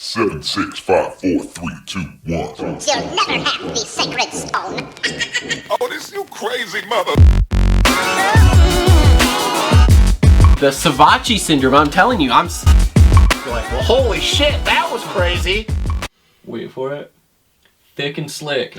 7, 6, 5, 4, 3, 2, 1. You'll never have the sacred stone. Oh, this you crazy mother. The Savachi syndrome, I'm telling you, I'm like, well, holy shit, that was crazy. Wait for it. Thick and slick.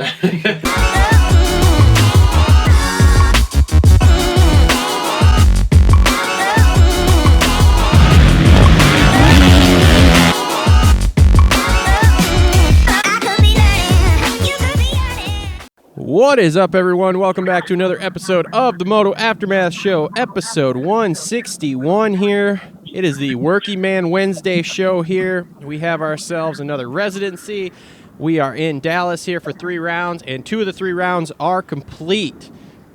What is up, everyone? Welcome back to another episode of the Moto Aftermath Show, episode 161 here. It is the Working Man Wednesday show here. We have ourselves another residency. We are in Dallas here for 3 rounds, and 2 of the 3 rounds are complete.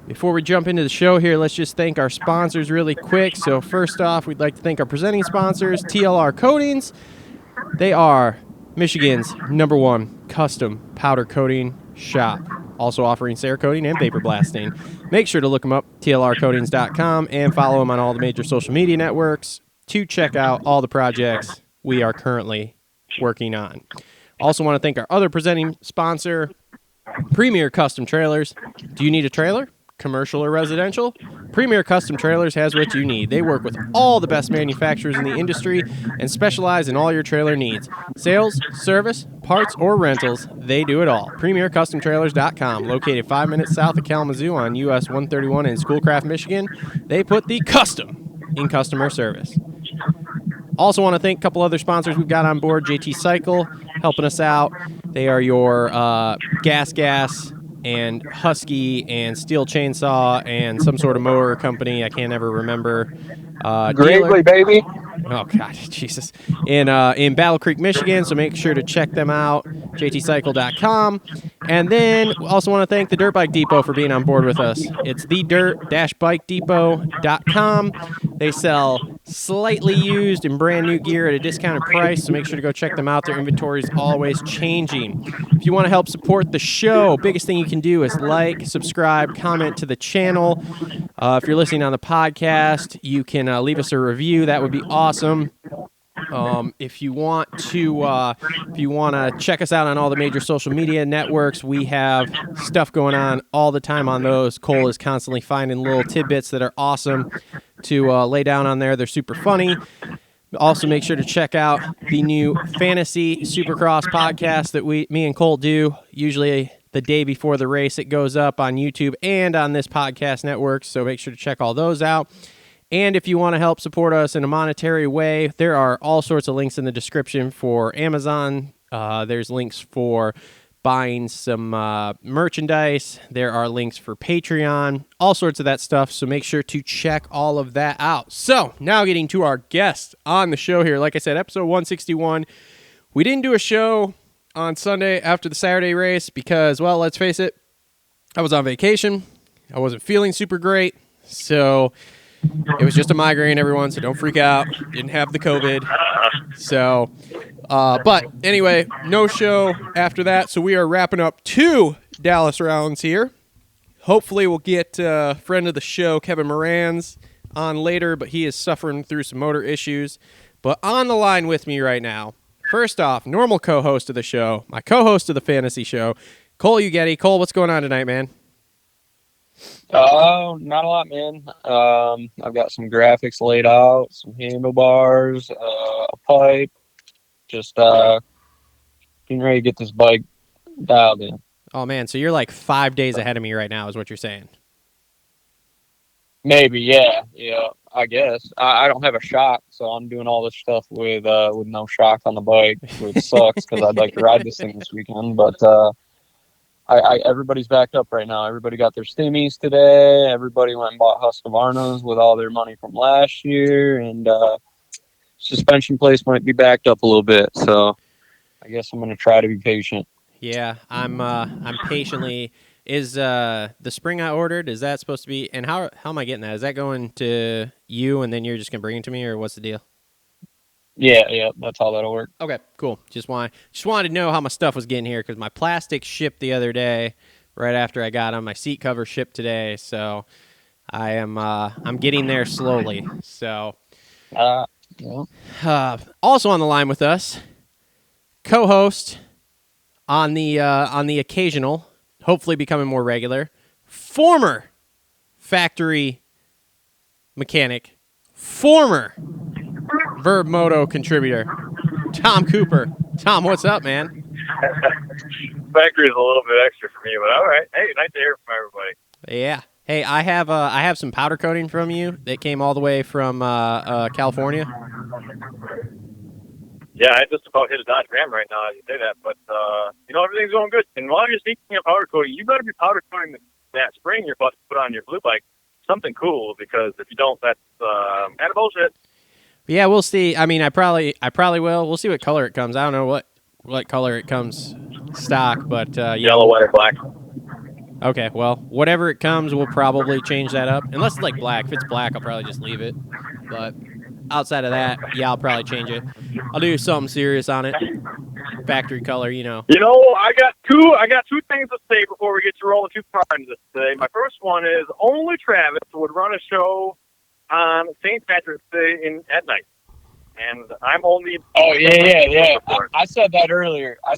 Before we jump into the show here, let's just thank our sponsors really quick. So first off, we'd like to thank our presenting sponsors, TLR Coatings. They are Michigan's #1 custom powder coating shop. Also offering Cerakoting and vapor blasting. Make sure to look them up, tlrcoatings.com, and follow them on all the major social media networks to check out all the projects we are currently working on. Also want to thank our other presenting sponsor, Premier Custom Trailers. Do you need a trailer? Commercial or residential? Premier Custom Trailers has what you need. They work with all the best manufacturers in the industry and specialize in all your trailer needs. Sales, service, parts, or rentals, they do it all. PremierCustomTrailers.com, located 5 minutes south of Kalamazoo on US 131 in Schoolcraft, Michigan. They put the custom in customer service. Also want to thank a couple other sponsors we've got on board. JT Cycle, helping us out. They are your gas, and Husky and Steel Chainsaw and some sort of mower company. I can't ever remember. Gravely, baby. Oh, God, Jesus. In Battle Creek, Michigan, so make sure to check them out, jtcycle.com. And then also want to thank the Dirt Bike Depot for being on board with us. It's thedirt-bikedepot.com. They sell slightly used and brand new gear at a discounted price, so make sure to go check them out. Their inventory is always changing. If you want to help support the show, biggest thing you can do is like, subscribe, comment to the channel. If you're listening on the podcast, you can leave us a review. That would be awesome. If you want to check us out on all the major social media networks, we have stuff going on all the time on those. Cole is constantly finding little tidbits that are awesome to lay down on there. They're super funny. Also, make sure to check out the new Fantasy Supercross podcast that me and Cole do. Usually the day before the race, it goes up on YouTube and on this podcast network. So make sure to check all those out. And if you want to help support us in a monetary way, there are all sorts of links in the description for Amazon. There's links for buying some merchandise. There are links for Patreon, all sorts of that stuff. So make sure to check all of that out. So now getting to our guest on the show here. Like I said, episode 161. We didn't do a show on Sunday after the Saturday race because, well, let's face it, I was on vacation. I wasn't feeling super great. So it was just a migraine, everyone, so don't freak out. Didn't have the COVID. So, but anyway, no show after that, so we are wrapping up 2 Dallas rounds here. Hopefully we'll get a friend of the show, Kevin Moranz, on later, but he is suffering through some motor issues. But on the line with me right now, first off, normal co-host of the show, my co-host of the fantasy show, Cole Ugetti. Cole, what's going on tonight, man? Not a lot, man. I've got some graphics laid out, some handlebars, a pipe. Just getting ready to get this bike dialed in. Oh, man, so you're like 5 days ahead of me right now is what you're saying. Maybe, yeah, I guess. I don't have a shock, so I'm doing all this stuff with no shock on the bike, which sucks because I'd like to ride this thing this weekend, but everybody's backed up right now. Everybody got their stimmies today. Everybody went and bought Husqvarnas with all their money from last year, and suspension place might be backed up a little bit. So I guess I'm going to try to be patient. Yeah, I'm patiently. Is the spring I ordered, is that supposed to be? And how am I getting that? Is that going to you, and then you're just going to bring it to me, or what's the deal? Yeah, that's how that'll work. Okay, cool. Just wanted to know how my stuff was getting here because my plastics shipped the other day, right after I got them. My seat cover shipped today, so I'm getting there slowly. So, Yeah. Also on the line with us, co-host on the occasional, hopefully becoming more regular, former factory mechanic, former Verb Moto contributor, Tom Cooper. Tom, what's up, man? Factory is a little bit extra for me, but all right. Hey, nice to hear from everybody. Yeah. Hey, I have some powder coating from you that came all the way from California. Yeah, I just about hit a Dodge Ram right now as you say that, but everything's going good. And while you're speaking of powder coating, you better be powder coating that spring you're about to put on your blue bike something cool, because if you don't, that's kind of bullshit. Yeah, we'll see. I mean, I probably will. We'll see what color it comes. I don't know what color it comes stock, but Yellow, white, or black. Okay, well, whatever it comes, we'll probably change that up. Unless it's like black. If it's black, I'll probably just leave it. But outside of that, yeah, I'll probably change it. I'll do something serious on it. Factory color, I got two things to say before we get to rolling two cars into this today. My first one is only Travis would run a show on St. Patrick's Day at night. And I'm only... Oh, yeah. I said that earlier. I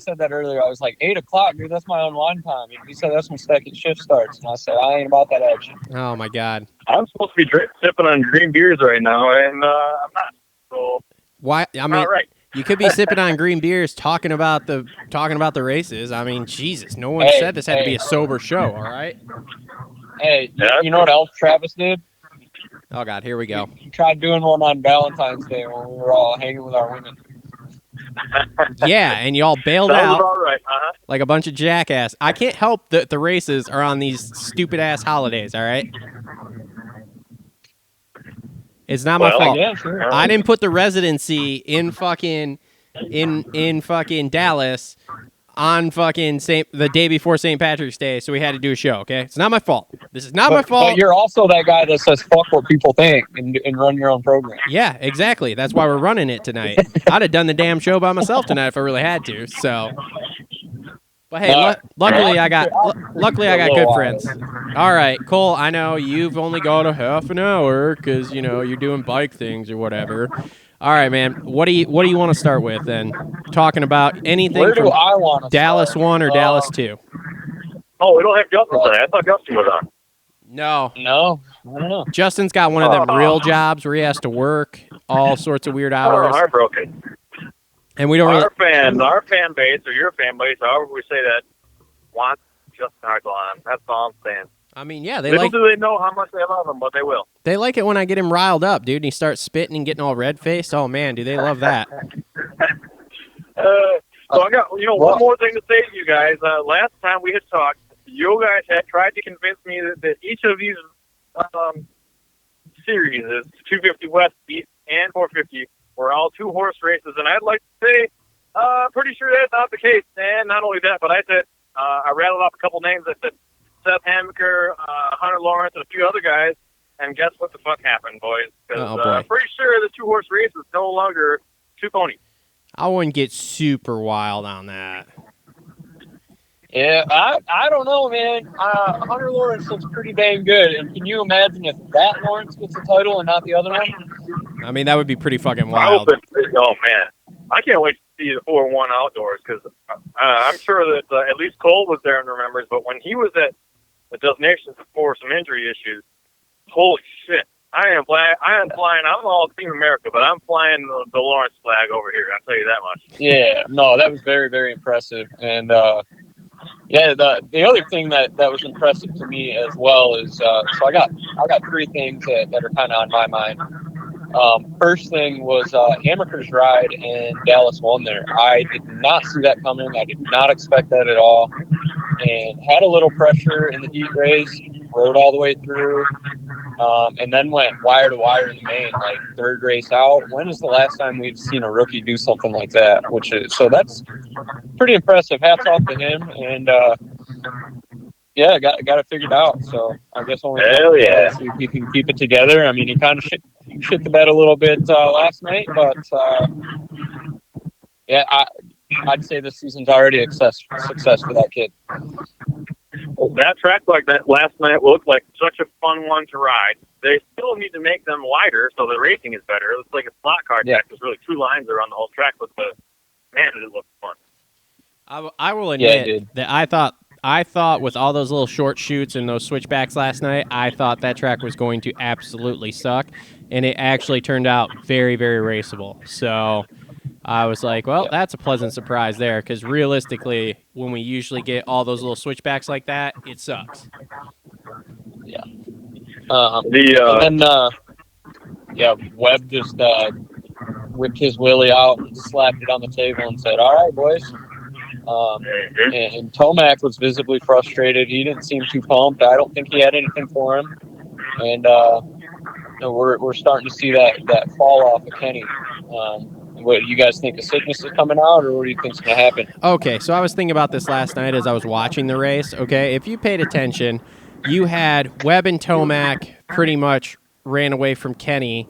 was like, 8 o'clock, dude, that's my unwind time. And he said that's when second shift starts. And I said, I ain't about that action. Oh, my God. I'm supposed to be sipping on green beers right now, and I'm not. So why? I mean, right. You could be sipping on green beers, talking about the races. I mean, Jesus, no one said this had to be a sober show. All right. Hey, you know what else Travis did? Oh God, here we go. He tried doing one on Valentine's Day when we were all hanging with our women. Yeah, and you all bailed That out was all right. like a bunch of jackass. I can't help that the races are on these stupid ass holidays. All right. It's not my fault. Yeah, sure. I didn't put the residency in fucking Dallas on fucking the day before St. Patrick's Day, so we had to do a show. Okay, it's not my fault. This is not my fault. But you're also that guy that says fuck what people think and run your own program. Yeah, exactly. That's why we're running it tonight. I'd have done the damn show by myself tonight if I really had to. So, but hey, luckily I got good friends. All right, Cole. I know you've only got a half an hour because you're doing bike things or whatever. All right, man. What do you want to start with then? Talking about anything Where from do I want to Dallas start? 1 or Dallas 2? Oh, we don't have Justin today. I thought Justin was on. No. I don't know. Justin's got one of them real jobs where he has to work all sorts of weird Oh, hours. heartbroken. And we don't Our fan base, or your fan base, however we say that, wants Justin Hartzell on. That's all I'm saying. I mean, yeah, Little do they know how much they love him, but they will. They like it when I get him riled up, dude, and he starts spitting and getting all red-faced. Oh, man, do they love that. So I got, one more thing to say to you guys. Last time we had talked, you guys had tried to convince me that each of these series, 250 West, East, and 450, were all 2-horse races, and I'd like to say, pretty sure that's not the case. And not only that, but I said, I rattled off a couple names. I said Seth Hammaker, Hunter Lawrence, and a few other guys, and guess what the fuck happened, boys? Because I'm pretty sure the 2-horse race is no longer 2 ponies. I wouldn't get super wild on that. Yeah, I don't know, man. Hunter Lawrence looks pretty dang good. And can you imagine if that Lawrence gets the title and not the other one? I mean, that would be pretty fucking wild. Oh, man. I can't wait to see the 4-1 outdoors because I'm sure that at least Cole was there and remembers. But when he was at the Destination before some injury issues, holy shit. I am flying. I'm all Team America, but I'm flying the Lawrence flag over here. I'll tell you that much. Yeah, no, that was very, very impressive. And yeah, the other thing that was impressive to me as well is so I got 3 things that are kind of on my mind. First thing was Hammaker's ride, and Dallas won there. I did not see that coming. I did not expect that at all, and had a little pressure in the heat race. Rode all the way through, and then went wire to wire in the main, like 3rd race out. When is the last time we've seen a rookie do something like that? So that's pretty impressive. Hats off to him, and yeah, got it figured out. So I guess only see if he can keep it together. I mean, he kind of shit the bed a little bit last night, but yeah, I'd say this season's already a success for that kid. That track like that last night looked like such a fun one to ride. They still need to make them wider so the racing is better. It's like a slot car track. There's really 2 lines around the whole track, but man, did it look fun. I will Yeah, it admit did. that I thought with all those little short shoots and those switchbacks last night, I thought that track was going to absolutely suck, and it actually turned out very, very raceable. So I was like, well, Yeah. that's a pleasant surprise there, because realistically, when we usually get all those little switchbacks like that, it sucks. Yeah. The And yeah, Webb just whipped his willy out and slapped it on the table and said, "All right, boys." And Tomac was visibly frustrated. He didn't seem too pumped. I don't think he had anything for him. And we're starting to see that fall off of Kenny. What do you guys think? The sickness is coming out, or what do you think's going to happen? Okay, so I was thinking about this last night as I was watching the race. Okay, if you paid attention, you had Webb and Tomac pretty much ran away from Kenny,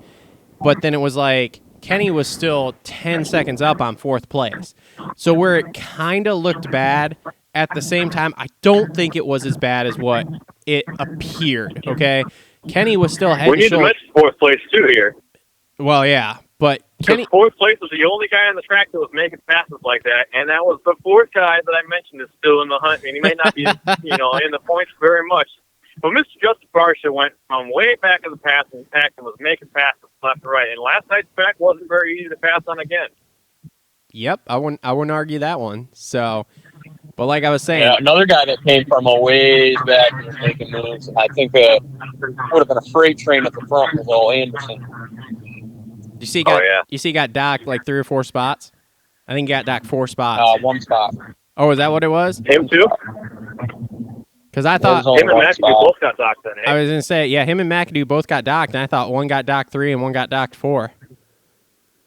but then it was like Kenny was still 10 seconds up on fourth place. So where it kind of looked bad, at the same time, I don't think it was as bad as what it appeared, okay? Kenny was still head we and need to shoulder. mention fourth place too here. Well, yeah, but Kenny. Because fourth place was the only guy on the track that was making passes like that, and that was the fourth guy that I mentioned is still in the hunt, and he may not be, in the points very much. But Mr. Justin Barsha went from way back in the passing pack and was making passes left and right, and last night's track wasn't very easy to pass on again. Yep, I wouldn't argue that one. So, but like I was saying, Yeah, another guy that came from a ways back and was making moves. I think would have been a freight train at the front was old Anderson. you see, he got docked like 3 or 4 spots. I think he got docked 4 spots. 1 spot. Oh, is that what it was? Him too? Because I thought Only Him and one McAdoo spot. both got docked then, I eh? was gonna say, yeah, him and McAdoo both got docked, and I thought one got docked 3 and one got docked 4.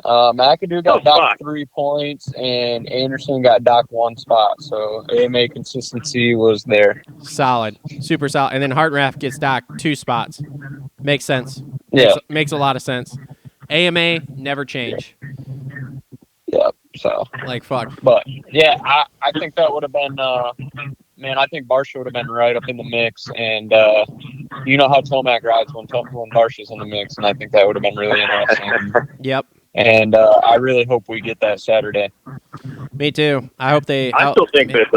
McAdoo got Oh, docked fuck. 3 points, and Anderson got docked 1 spot. So AMA consistency was there. Solid, super solid. And then Hartraff gets docked 2 spots. Makes sense. Yeah. Makes a lot of sense. AMA never change. Yep. So, Like fuck. but yeah, I think that would have been. Man, I think Barsha would have been right up in the mix, and you know how Tomac rides when Barsha's in the mix, and I think that would have been really interesting. Yep. And I really hope we get that Saturday. Me too. I hope they. I still think that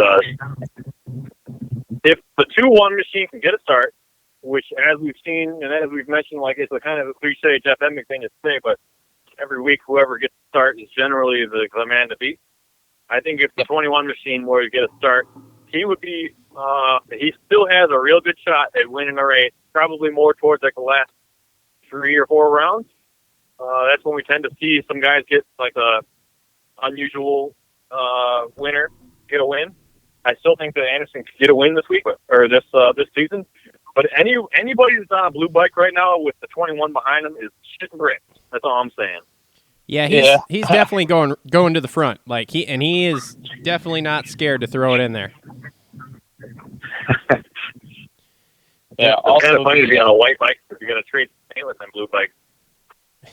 if the 2-1 machine can get a start, which as we've seen and as we've mentioned, like it's a kind of a cliche Jeff Emmick thing to say, but every week whoever gets a start is generally the man to beat. I think if the 21 machine were to get a start, he would be. He still has a real good shot at winning a race. Probably more towards like the last 3 or 4 rounds. That's when we tend to see some guys get like a unusual winner get a win. I still think that Anderson could get a win this week or this season. But anybody that's on a blue bike right now with the 21 behind him is shitting bricks. That's all I'm saying. Yeah, he's definitely going to the front. Like he is definitely not scared to throw it in there. Yeah. It's Also, kind of funny to be on a white bike if you're going to trade stainless on blue bike.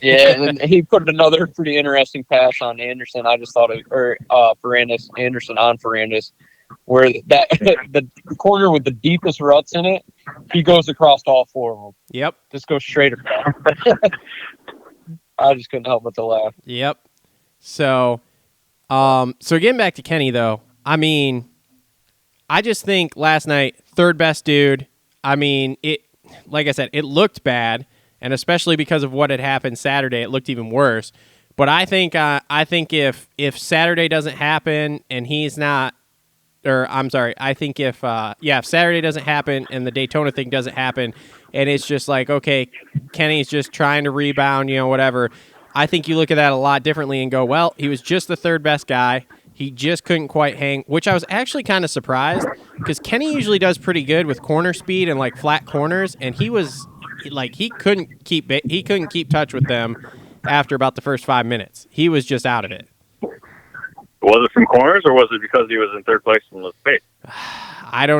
yeah, and then he put another pretty interesting pass on Anderson. I just thought Ferrandis, Anderson on Ferrandis, where that the corner with the deepest ruts in it, he goes across all 4 of them. Yep. Just goes straight across. I just couldn't help but to laugh. Yep. So getting back to Kenny though, I mean, I just think last night, third best dude. I mean, like I said, it looked bad, and especially because of what had happened Saturday, it looked even worse. But I think if Saturday doesn't happen and he's not, or I'm sorry, I think if Saturday doesn't happen and the Daytona thing doesn't happen, and it's just like, okay, Kenny's just trying to rebound, whatever. I think you look at that a lot differently and go, well, he was just the third best guy. He just couldn't quite hang, which I was actually kind of surprised because Kenny usually does pretty good with corner speed and like flat corners, and he was like he couldn't keep touch with them after about the first 5 minutes. He was just out of it. Was it from corners or was it because he was in third place in the space? I don't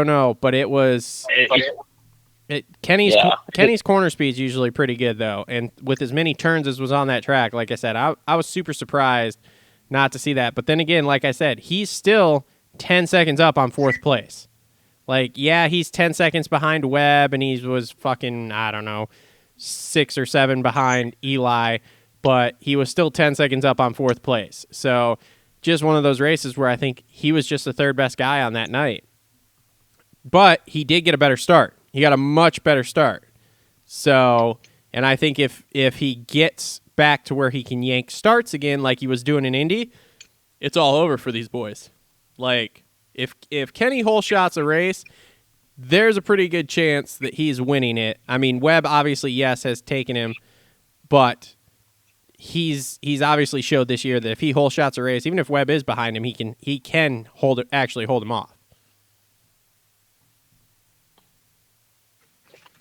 know, but it was. Kenny's corner speed is usually pretty good though, and with as many turns as was on that track, like I said, I was super surprised not to see that. But then again, like I said, he's still 10 seconds up on fourth place. Like, yeah, he's 10 seconds behind Webb, and he was fucking, I don't know, 6 or 7 behind Eli, but he was still 10 seconds up on fourth place. So just one of those races where I think he was just the third best guy on that night. But he did get a better start. He got a much better start. So, and I think if he gets back to where he can yank starts again like he was doing in Indy, it's all over for these boys. Like, if Kenny hole shots a race, there's a pretty good chance that he's winning it. I mean, Webb obviously, yes, has taken him, but he's obviously showed this year that if he hole shots a race, even if Webb is behind him, he can actually hold him off.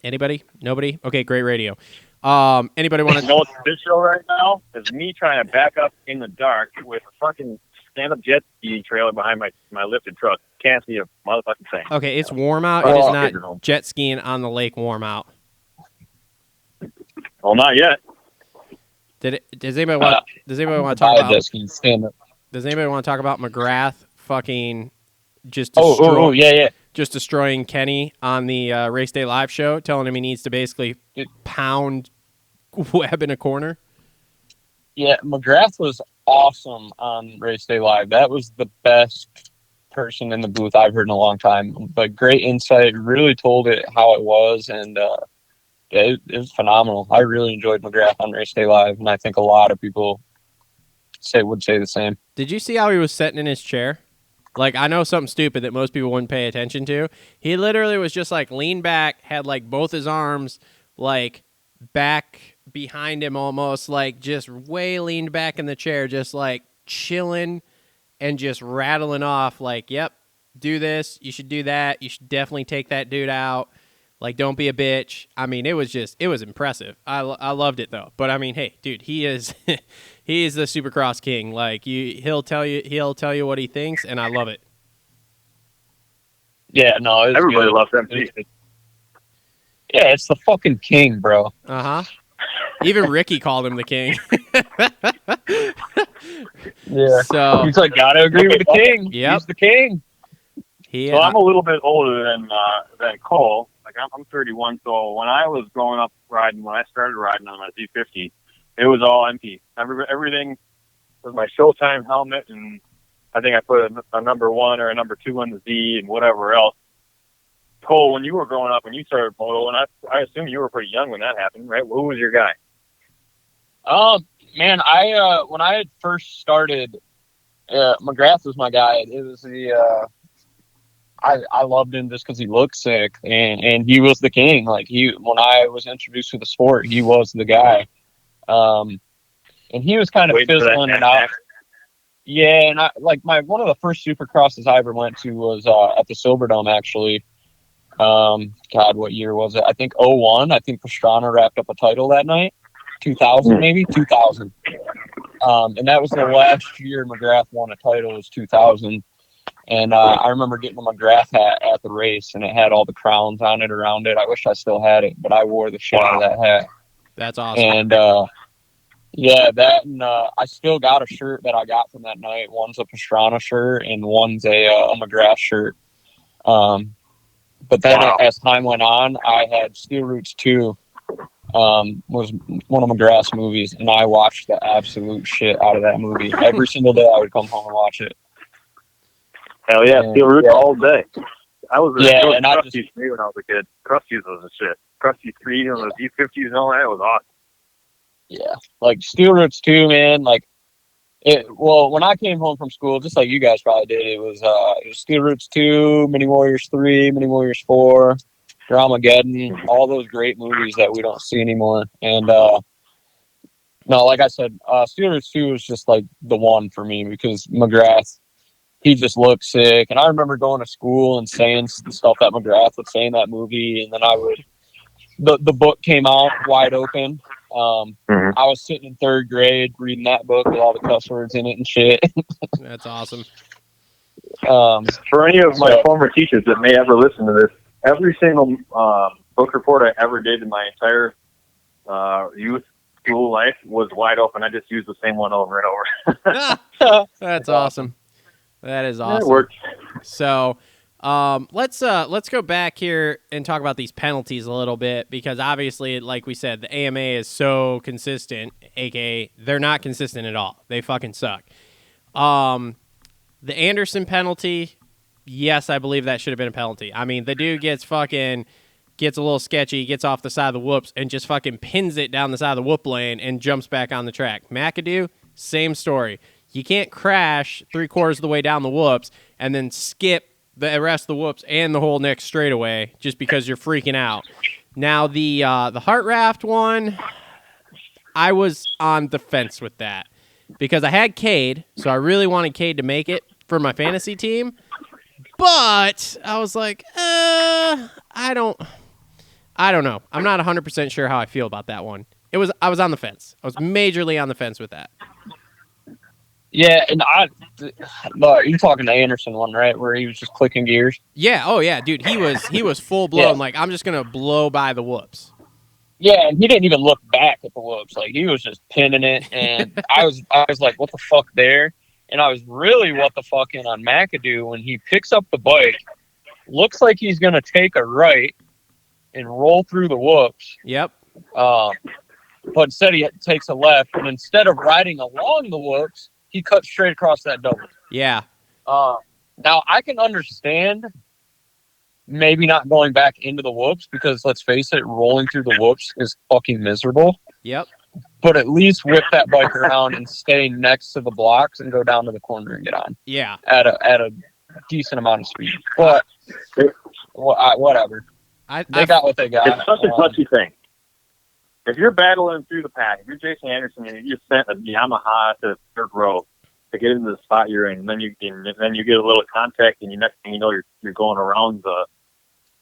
Anybody? Nobody? Okay, great radio. Anybody want to? You know what's this show right now is me trying to back up in the dark with a fucking stand-up jet ski trailer behind my lifted truck. Can't see a motherfucking thing. Okay, it's warm out. It is not jet skiing on the lake warm out. Well, not yet. Does anybody want to talk about? Does anybody want to talk about McGrath fucking just just destroying Kenny on the Race Day Live show, telling him he needs to basically pound Webb in a corner? Yeah, McGrath was awesome on Race Day Live. That was the best person in the booth I've heard in a long time. But great insight, really told it how it was, and it was phenomenal. I really enjoyed McGrath on Race Day Live, and I think a lot of people would say the same. Did you see how he was sitting in his chair? Like, I know something stupid that most people wouldn't pay attention to. He literally was just like leaned back, had like both his arms like back behind him almost, like just way leaned back in the chair, just like chilling and just rattling off like, yep, do this, you should do that, you should definitely take that dude out. Like, don't be a bitch. I mean, it was impressive. I loved it though. But I mean, hey, dude, he is he is the Supercross king. Like, he'll tell you what he thinks, and I love it. Yeah, no, everybody good. loves MT. Yeah, it's the fucking king, bro. Even Ricky called him the king. Yeah. So he's like, gotta agree with the king. Yep. He's the king. So I'm a little bit older than Cole. Like, I'm 31, so when I was growing up riding, when I started riding on my Z50, it was all empty. Everything was my Showtime helmet, and I think I put a number 1 or a number 2 on the Z and whatever else. Cole, when you were growing up, when you started Moto, and I assume you were pretty young when that happened, right? Who was your guy? Man, when I had first started, McGrath was my guy. It was I loved him just because he looked sick, and he was the king. Like, when I was introduced to the sport, he was the guy. And he was kind of fizzling it out. Yeah, and one of the first Supercrosses I ever went to was at the Silverdome, actually. God, what year was it? I think 2001. I think Pastrana wrapped up a title that night. 2000, maybe 2000. And that was the last year McGrath won a title. Was 2000. And I remember getting a McGrath hat at the race, and it had all the crowns on it around it. I wish I still had it, but I wore the shit out of that hat. That's awesome. And yeah, that, and I still got a shirt that I got from that night. One's a Pastrana shirt, and one's a McGrath shirt. But then as time went on, I had Steel Roots 2. Was one of McGrath's movies, and I watched the absolute shit out of that movie. Every single day I would come home and watch it. Hell yeah, Steel Roots all day. I was Krusty 3 when I was a kid. Krusty's was the shit. Krusty 3 on the Z50s and all that was awesome. Yeah, like Steel Roots 2, man. Like, when I came home from school, just like you guys probably did, it was Steel Roots 2, Mini Warriors 3, Mini Warriors 4, Dramageddon, all those great movies that we don't see anymore. And no, like I said, Steel Roots 2 was just like the one for me because McGrath, he just looked sick. And I remember going to school and saying stuff that McGrath would say in that movie. And then the book came out wide open. I was sitting in 3rd grade reading that book with all the cuss words in it and shit. That's awesome. For any of my former teachers that may ever listen to this, every single book report I ever did in my entire youth school life was wide open. I just used the same one over and over. That's awesome. That is awesome. It worked. So let's go back here and talk about these penalties a little bit, because obviously, like we said, the AMA is so consistent, aka they're not consistent at all. They fucking suck. The Anderson penalty, yes, I believe that should have been a penalty. I mean, the dude gets a little sketchy, gets off the side of the whoops, and just fucking pins it down the side of the whoop lane and jumps back on the track. McAdoo, same story. You can't crash 3/4 of the way down the whoops and then skip the rest of the whoops and the whole next straightaway just because you're freaking out. Now, the Heart Raft one, I was on the fence with that because I had Cade, so I really wanted Cade to make it for my fantasy team. But I was like, I don't know. I'm not 100% sure how I feel about that one. I was on the fence. I was majorly on the fence with that. Yeah, and you're talking the Anderson one, right, where he was just clicking gears? Yeah, oh yeah, dude, he was full blown. Yeah. Like, I'm just gonna blow by the whoops. Yeah, and he didn't even look back at the whoops. Like, he was just pinning it, and I was like, what the fuck there? And I was really what the fuck in on McAdoo when he picks up the bike, looks like he's gonna take a right and roll through the whoops. Yep. But instead he takes a left, and instead of riding along the whoops, he cuts straight across that double. Yeah. Now I can understand maybe not going back into the whoops because let's face it, rolling through the whoops is fucking miserable. Yep. But at least whip that bike around and stay next to the blocks and go down to the corner and get on. Yeah. At a decent amount of speed. But whatever. They got what they got. It's such a touchy thing. If you're battling through the pack, if you're Jason Anderson and you sent a Yamaha to third row to get into the spot you're in, and then you get a little contact, and next thing you know you're going around the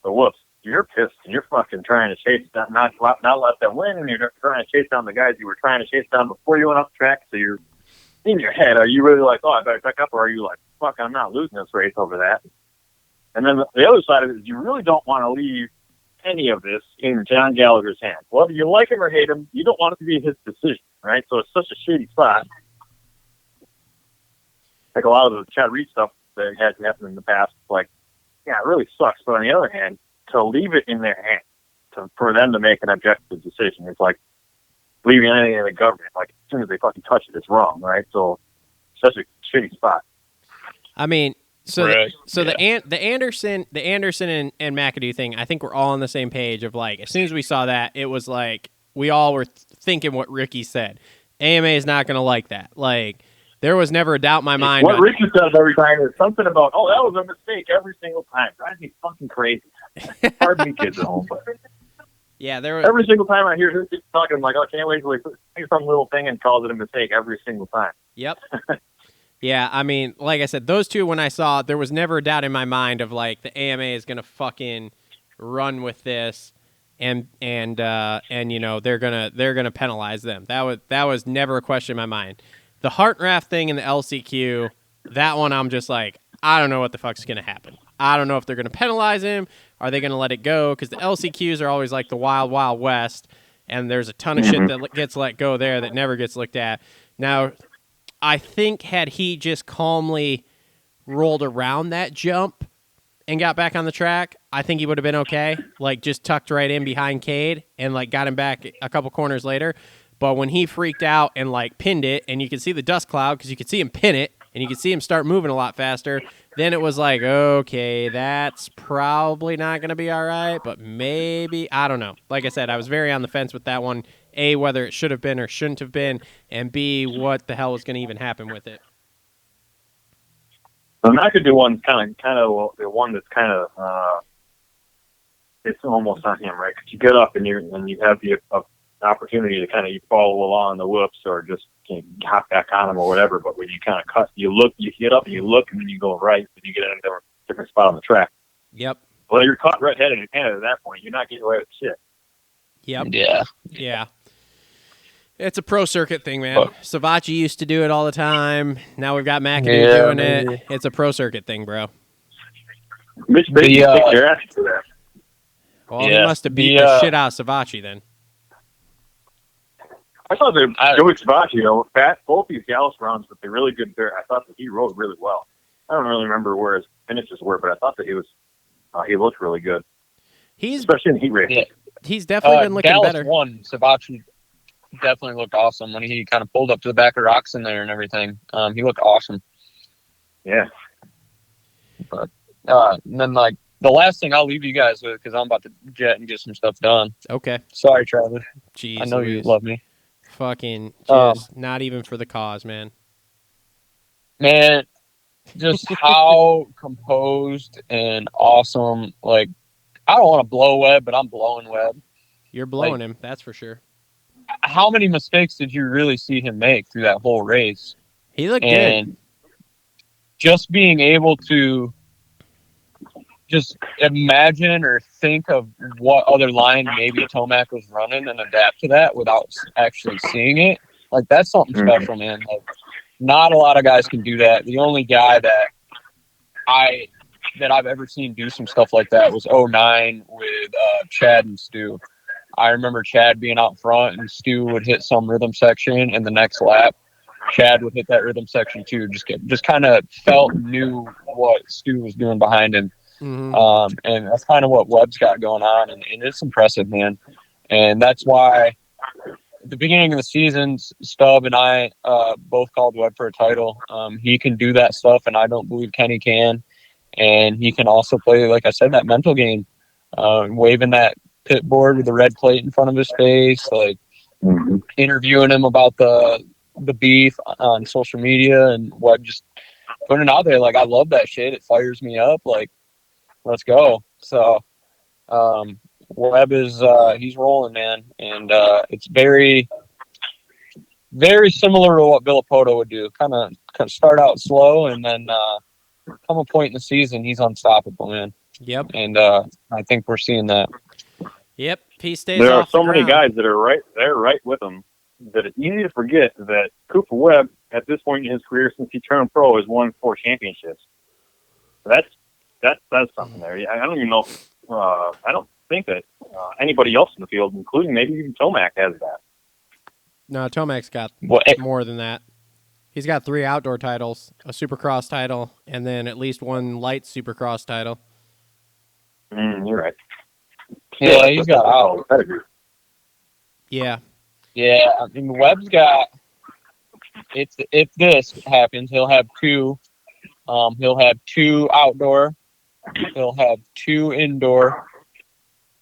whoops. You're pissed, and you're fucking trying to chase down, not let them win, and you're trying to chase down the guys you were trying to chase down before you went up the track. So you're in your head. Are you really like, oh, I better back up, or are you like, fuck, I'm not losing this race over that? And then the other side of it is you really don't want to leave any of this in John Gallagher's hands. Whether you like him or hate him, you don't want it to be his decision, right? So it's such a shitty spot. Like a lot of the Chad Reed stuff that has happened in the past, like, yeah, it really sucks. But on the other hand, to leave it in their hands, for them to make an objective decision, it's like leaving anything in the government. Like, as soon as they fucking touch it, it's wrong, right? So, such a shitty spot. I mean, the Anderson and McAdoo thing, I think we're all on the same page of, like, as soon as we saw that, it was like we all were thinking what Ricky said. AMA is not going to like that. Like, there was never a doubt in my mind. What Ricky says every time is something about, oh, that was a mistake every single time. Drives me fucking crazy. Pardon me, kids at home. But yeah, there was every single time I hear him talking, I'm like, oh, I can't wait till he say some little thing and calls it a mistake every single time. Yep. Yeah, I mean, like I said, those two, when I saw it, there was never a doubt in my mind of, like, the AMA is going to fucking run with this and you know, they're gonna penalize them. That was never a question in my mind. The Heart Raft thing in the LCQ, that one I'm just like, I don't know what the fuck's going to happen. I don't know if they're going to penalize him. Are they going to let it go? Because the LCQs are always like the wild, wild west, and there's a ton of shit that gets let go there that never gets looked at. Now, I think had he just calmly rolled around that jump and got back on the track, I think he would have been okay. Like, just tucked right in behind Cade and, like, got him back a couple corners later. But when he freaked out and, like, pinned it, and you could see the dust cloud because you could see him pin it, and you could see him start moving a lot faster, then it was like, okay, that's probably not going to be all right, but maybe, I don't know. Like I said, I was very on the fence with that one. A, whether it should have been or shouldn't have been, and B, what the hell was going to even happen with it. The McAdoo one's kind of the one that's kind of it's almost on him, right? Because you get up and you have the opportunity to kind of follow along the whoops or just hop back on them or whatever. But when you kind of cut, you get up and you look, and then you go right, and you get in a different spot on the track. Yep. Well, you're caught red-headed and handed at that point. You're not getting away with shit. Yep. Yeah. It's a pro circuit thing, man. Savachi used to do it all the time. Now we've got McAdoo doing it. It's a pro circuit thing, bro. Mitch Baker kicked your ass for that. Well, he must have beat the shit out of Savachi then. I thought that Joey Savachi, both these Gallus rounds with the really good dirt, I thought that he rode really well. I don't really remember where his finishes were, but I thought that he looked really good. Especially in heat race. Yeah. He's definitely been looking Gallus better. Won, Savachi definitely looked awesome when he kind of pulled up to the back of rocks in there and everything. He looked awesome. Yeah. But and then like the last thing I'll leave you guys with, because I'm about to jet and get some stuff done. Okay. Sorry, Travis. Jeez, I know Louise. you love me. Fucking just not even for the cause, man. Man, just how composed and awesome. Like, I don't want to blow Webb, but I'm blowing Webb. You're blowing him, that's for sure. How many mistakes did you really see him make through that whole race? He looked And good. just being able to just imagine or think of what other line maybe Tomac was running and adapt to that without actually seeing it. Like, that's something special, man. Like, not a lot of guys can do that. The only guy that I've ever seen do some stuff like that was 09 with Chad and Stu. I remember Chad being out front and Stu would hit some rhythm section, and the next lap Chad would hit that rhythm section too. Just kind of knew what Stu was doing behind him. Mm-hmm. And that's kind of what Webb's got going on, and it's impressive, man. And that's why at the beginning of the season, Stubb and I both called Webb for a title. He can do that stuff, and I don't believe Kenny can. And he can also play, like I said, that mental game, waving that pit board with the red plate in front of his face, like interviewing him about the beef on social media, and Webb just putting it out there. Like, I love that shit. It fires me up. Like, let's go. So Webb is he's rolling, man, and it's very, very similar to what Villapoto would do. Kind of start out slow, and then come a point in the season, he's unstoppable, man. Yep. And I think we're seeing that. Yep. He stays There are off so the many ground. guys that are right with him that it's easy to forget that Cooper Webb, at this point in his career since he turned pro, has won 4 championships. That says something there. I don't even know. I don't think that anybody else in the field, including maybe even Tomac, has that. No, Tomac's got Well, more than that. He's got 3 outdoor titles, a Supercross title, and then at least 1 light Supercross title. You're right. yeah, he's got out. Yeah. Yeah, I mean, Webb's got. If this happens, he'll have 2. He'll have 2 outdoor. He'll have 2 indoor.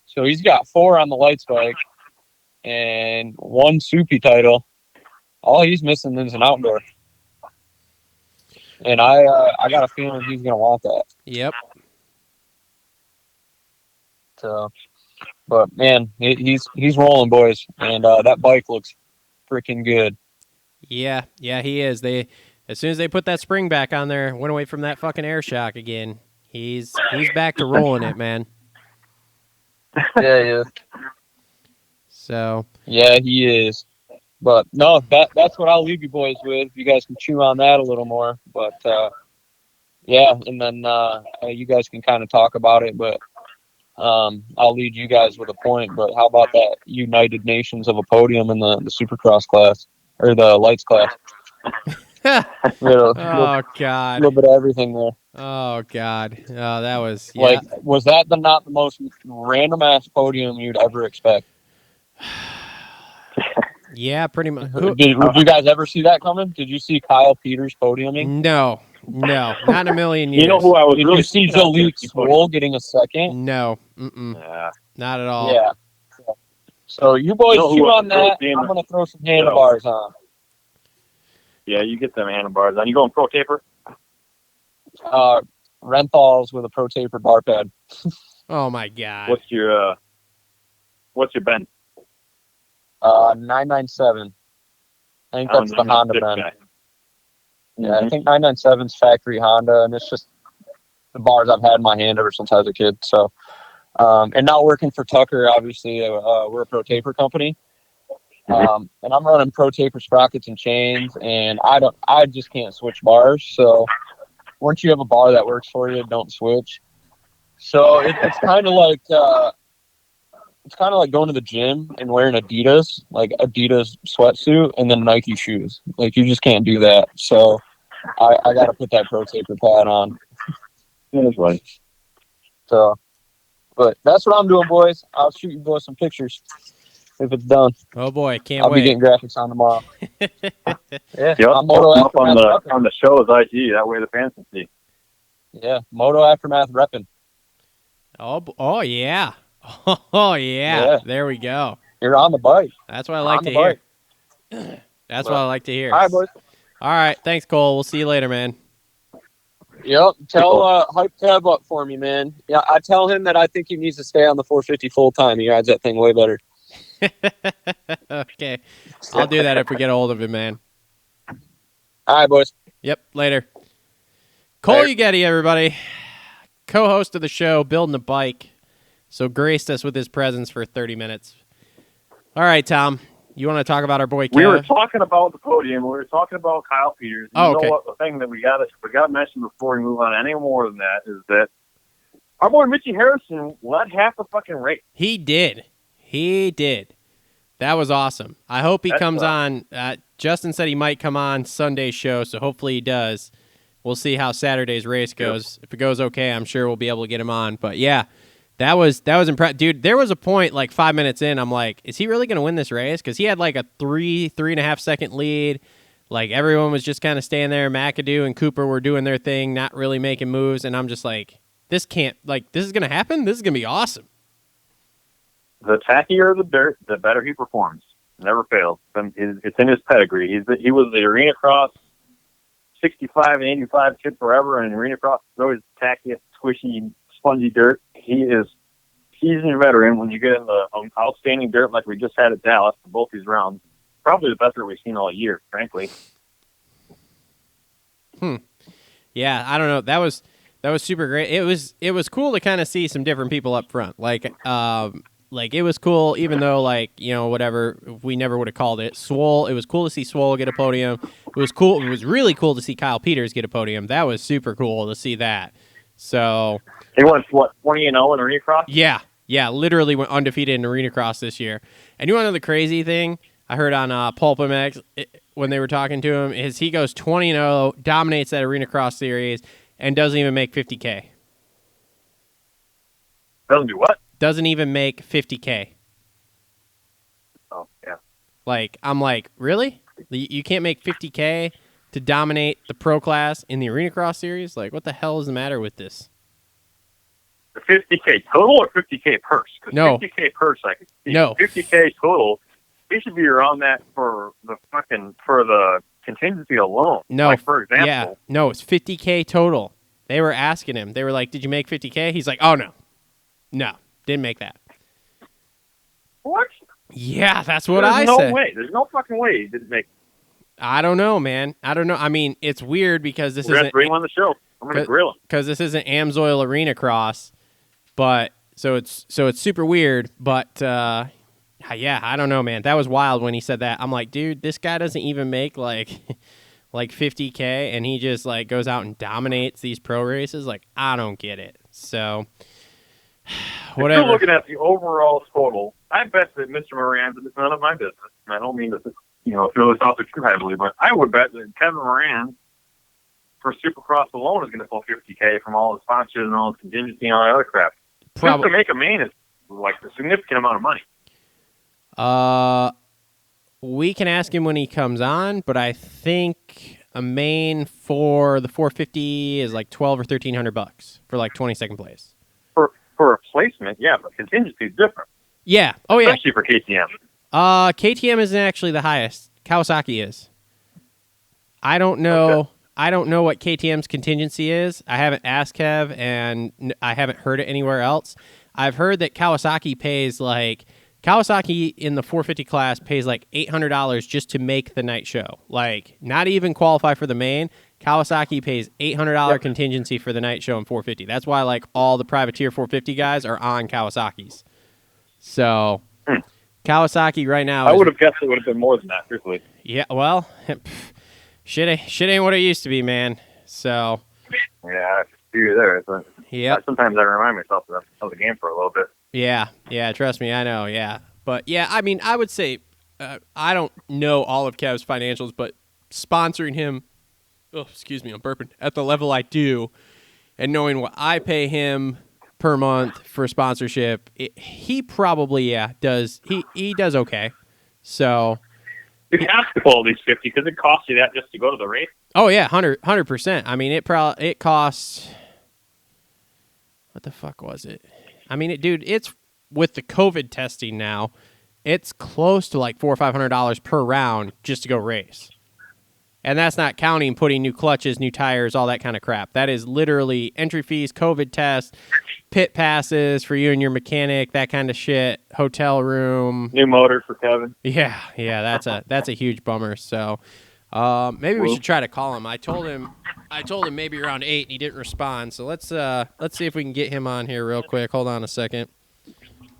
So he's got 4 on the lights bike and 1 soupy title. All he's missing is an outdoor. And I got a feeling he's gonna want that. Yep. So, but man, he's rolling, boys, and that bike looks freaking good. Yeah, he is. As soon as they put that spring back on there, went away from that fucking air shock again. He's back to rolling it, man. Yeah. So Yeah, he is. But no, that's what I'll leave you boys with. You guys can chew on that a little more. But yeah, and then you guys can kind of talk about it. But I'll lead you guys with a point. But how about that United Nations of a podium in the Supercross class or the lights class? Oh God. A little bit of everything there. Oh God. Oh, that was Like, was that not the most random ass podium you'd ever expect? Yeah, pretty much. Did you guys ever see that coming? Did you see Kyle Peters podiuming? No, not in a million years. You know who I was Did really you see Jalik Swole getting a second? No, Yeah. not at all. Yeah. So you boys You know who chew was on that. really I'm gonna throw some handlebars on. Yeah, you get them handlebars on. You going pro taper? Renthals with a pro taper bar pad. Oh my God. What's your bend? 997. I think that's the Honda bend. Yeah, I think 997's factory Honda, and it's just the bars I've had in my hand ever since I was a kid. So, and not working for Tucker, obviously, we're a pro taper company, and I'm running pro taper sprockets and chains, and I just can't switch bars. So, once you have a bar that works for you, don't switch. So it's kind of like going to the gym and wearing Adidas sweatsuit and then Nike shoes. Like, you just can't do that. So I got to put that pro taper pad on. Yeah, that's right. So, but that's what I'm doing, boys. I'll shoot you boys some pictures. if it's done. Oh boy, can't I'll be wait. getting graphics on tomorrow. Yeah, Yep, I'm Moto up on Aftermath repping. the show is IG. That way the fans can see. Yeah, Moto Aftermath repping. Oh yeah. Oh yeah. Yeah. There we go. You're on the bike. That's what I You're like on to the hear. bike. That's what I like to hear. All right, boys. All right, thanks, Cole. We'll see you later, man. Yep. Tell Hype Kev up for me, man. Yeah, I tell him that I think he needs to stay on the 450 full time. He rides that thing way better. Okay, I'll do that if we get a hold of him, man. All right, boys. Yep, later. Cole Ugetti, everybody. Co-host of the show, building a bike. So graced us with his presence for 30 minutes. All right, Tom. You want to talk about our boy Kev? We were talking about the podium. We were talking about Kyle Peters. Oh, you okay. know what? The thing that we got to mention before we move on any more than that is that our boy Richie Harrison led half the fucking race. He did. That was awesome. I hope he comes on. Justin said he might come on Sunday's show, so hopefully he does. We'll see how Saturday's race goes. If it goes okay, I'm sure we'll be able to get him on. But yeah, that was impressive. Dude, there was a point like 5 minutes in, I'm like, is he really going to win this race? Because he had like a 3.5 second lead. Like everyone was just kind of staying there. McAdoo and Cooper were doing their thing, not really making moves. And I'm just like, this is going to happen? This is going to be awesome. The tackier the dirt, the better he performs. Never fails. It's in his pedigree. He was the Arena Cross 65 and 85 kid forever, and Arena Cross is always tacky, squishy, spongy dirt. He's a veteran. When you get in the outstanding dirt like we just had at Dallas for both these rounds, probably the best dirt we've seen all year, frankly. Yeah, I don't know. That was super great. It was cool to kind of see some different people up front. Like it was cool, even though whatever, we never would have called it Swole. It was cool to see Swole get a podium. It was cool. It was really cool to see Kyle Peters get a podium. That was super cool to see that. So he went 20-0 in Arena Cross. Yeah, literally went undefeated in Arena Cross this year. And you want to know the crazy thing I heard on PulpMX when they were talking to him is he goes 20-0, dominates that Arena Cross series, and doesn't even make 50K. Doesn't do what? Doesn't even make 50K. Oh, yeah. Like, I'm like, really? You can't make 50K to dominate the pro class in the Arena Cross series? Like, what the hell is the matter with this? The 50K total or 50K purse? No. 50K purse, I could see. No. 50K total, he should be around that for the contingency alone. No. Like, for example. Yeah. No, it's 50K total. They were asking him. They were like, did you make 50K? He's like, oh, no. No, didn't make that. What? Yeah, that's what There's I no said. way. There's no fucking way he didn't make it. I don't know, man. I don't know. I mean, it's weird because this We're going to isn't bring him on the show. I'm going to grill him. because this isn't Amsoil Arena Cross, but so it's super weird. But yeah, I don't know, man. That was wild when he said that. I'm like, dude, this guy doesn't even make like 50K, and he just like goes out and dominates these pro races. Like, I don't get it. So whatever. If you're looking at the overall total, I bet that Mr. Moranz, and it's none of my business, and I don't mean to throw this out there too heavily, but I would bet that Kevin Moranz for Supercross alone is going to pull 50K from all his sponsors and all his contingency and all that other crap. Just to make a main is like a significant amount of money. We can ask him when he comes on, but I think a main for the 450 is like $1,200 or $1,300 for like 22nd place. For a placement, yeah, but contingency is different. Yeah. Oh, yeah. Especially for KTM. KTM isn't actually the highest. Kawasaki is. I don't know. Okay. I don't know what KTM's contingency is. I haven't asked Kev, and I haven't heard it anywhere else. I've heard that Kawasaki in the 450 class pays like $800 just to make the night show. Like, not even qualify for the main. Kawasaki pays $800 contingency for the night show in 450. That's why like all the privateer 450 guys are on Kawasaki's. So Kawasaki right now. I would have guessed it would have been more than that, truthfully. Yeah, well, shit ain't what it used to be, man. So. Yeah, I see you there. Yeah. Sometimes I remind myself of the game for a little bit. Yeah, trust me, I know, yeah. But, yeah, I mean, I would say, I don't know all of Kev's financials, but sponsoring him, I'm burping, at the level I do, and knowing what I pay him per month for sponsorship. He probably does. He does okay. So You have to pull at least 50 because it costs you that just to go to the race. oh yeah, 100%. I mean, it costs. What the fuck was it? I mean, dude, it's with the COVID testing now. It's close to like $400 or $500 per round just to go race. And that's not counting putting new clutches, new tires, all that kind of crap. That is literally entry fees, COVID test, pit passes for you and your mechanic, that kind of shit, hotel room. New motor for Kevin. Yeah, that's a huge bummer. So maybe we should try to call him. I told him maybe around 8 and he didn't respond. So let's see if we can get him on here real quick. Hold on a second.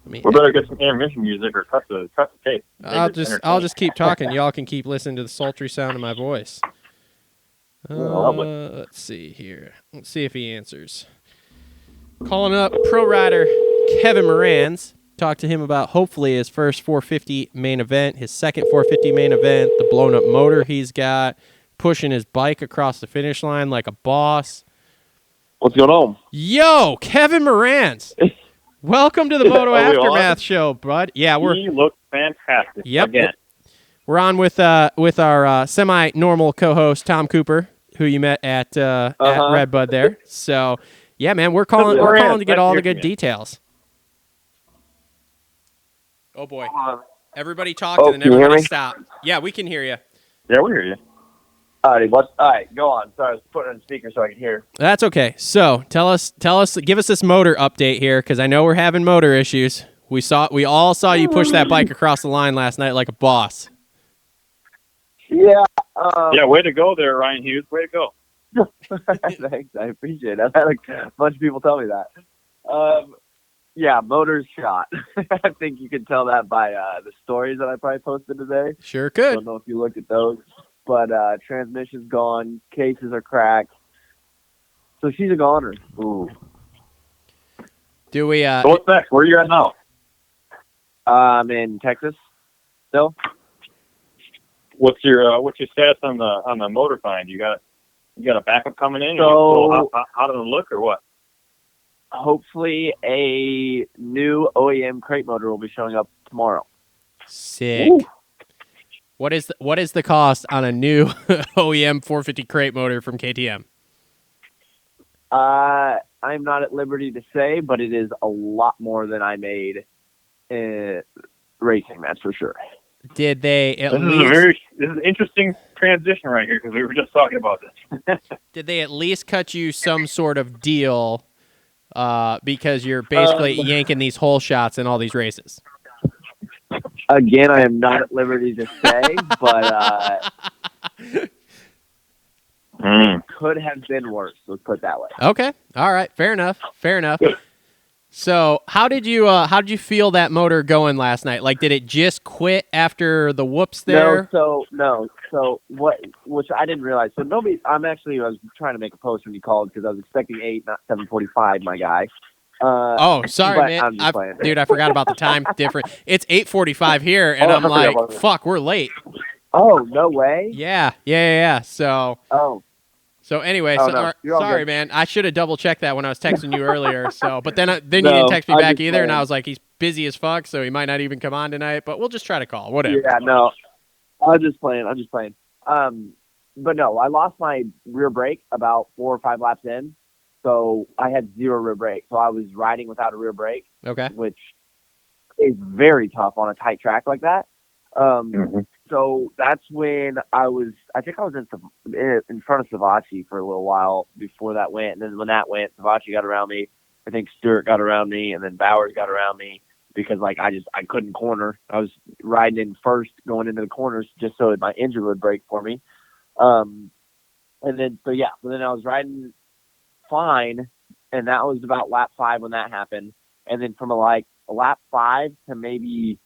We better get some intermission music or cut the tape. I'll just keep talking. Y'all can keep listening to the sultry sound of my voice. Let's see here. Let's see if he answers. Calling up pro rider Kevin Moranz. Talk to him about hopefully his first 450 main event, his second 450 main event, the blown up motor he's got, pushing his bike across the finish line like a boss. What's going on? Yo, Kevin Moranz. Welcome to the Moto Aftermath show, bud. Yeah, He looks fantastic. Yep. Again. We're on with our semi-normal co-host Tom Cooper, who you met at Redbud there. So, yeah, man, we're calling to get all the good details. Oh boy! Everybody talked and then everybody stopped. Yeah, we can hear you. Yeah, we hear you. All right, go on. Sorry, I was putting it on speaker so I could hear. That's okay. So tell us, give us this motor update here, because I know we're having motor issues. We all saw you push that bike across the line last night like a boss. Yeah. Yeah, way to go there, Ryan Hughes. Way to go. Thanks, I appreciate it. I've had a bunch of people tell me that. Yeah, motor's shot. I think you can tell that by the stories that I probably posted today. Sure I could. don't know if you looked at those. But transmission's gone, cases are cracked. So she's a goner. Ooh. Do we? So what's next? Where are you at now? I'm in Texas still. What's your stats on the motor find? You got a backup coming in? So how does it look or what? Hopefully a new OEM crate motor will be showing up tomorrow. Sick. Ooh. What is the cost on a new OEM 450 crate motor from KTM? I'm not at liberty to say, but it is a lot more than I made racing. That's for sure. Did they This is an interesting transition right here because we were just talking about this. Did they at least cut you some sort of deal because you're basically yanking these hole shots in all these races? Again, I am not at liberty to say, but could have been worse. Let's put it that way. Okay. All right. Fair enough. So, how did you feel that motor going last night? Like, did it just quit after the whoops there? No. So what? Which I didn't realize. So I was trying to make a post when you called because I was expecting 8, not 7:45. My guy. Oh, sorry, man. Dude, I forgot about the time difference. It's 8:45 here, and I'm like, fuck, we're late. Oh, no way. Yeah. So. Oh. So anyway, no, sorry, man. I should have double checked that when I was texting you earlier. So, but then you didn't text me back either, and I was like, he's busy as fuck, so he might not even come on tonight. But we'll just try to call. Whatever. Yeah, no. I'm just playing. But no, I lost my rear brake about 4 or 5 laps in. So I had 0 rear brake. So I was riding without a rear brake. Okay. Which is very tough on a tight track like that. So that's when I think I was in front of Savacci for a little while before that went. And then when that went, Savacci got around me. I think Stewart got around me, and then Bowers got around me because I couldn't corner. I was riding in first, going into the corners just so my engine would brake for me. And then I was riding fine, and that was about lap 5 when that happened. And then from a lap 5 to maybe,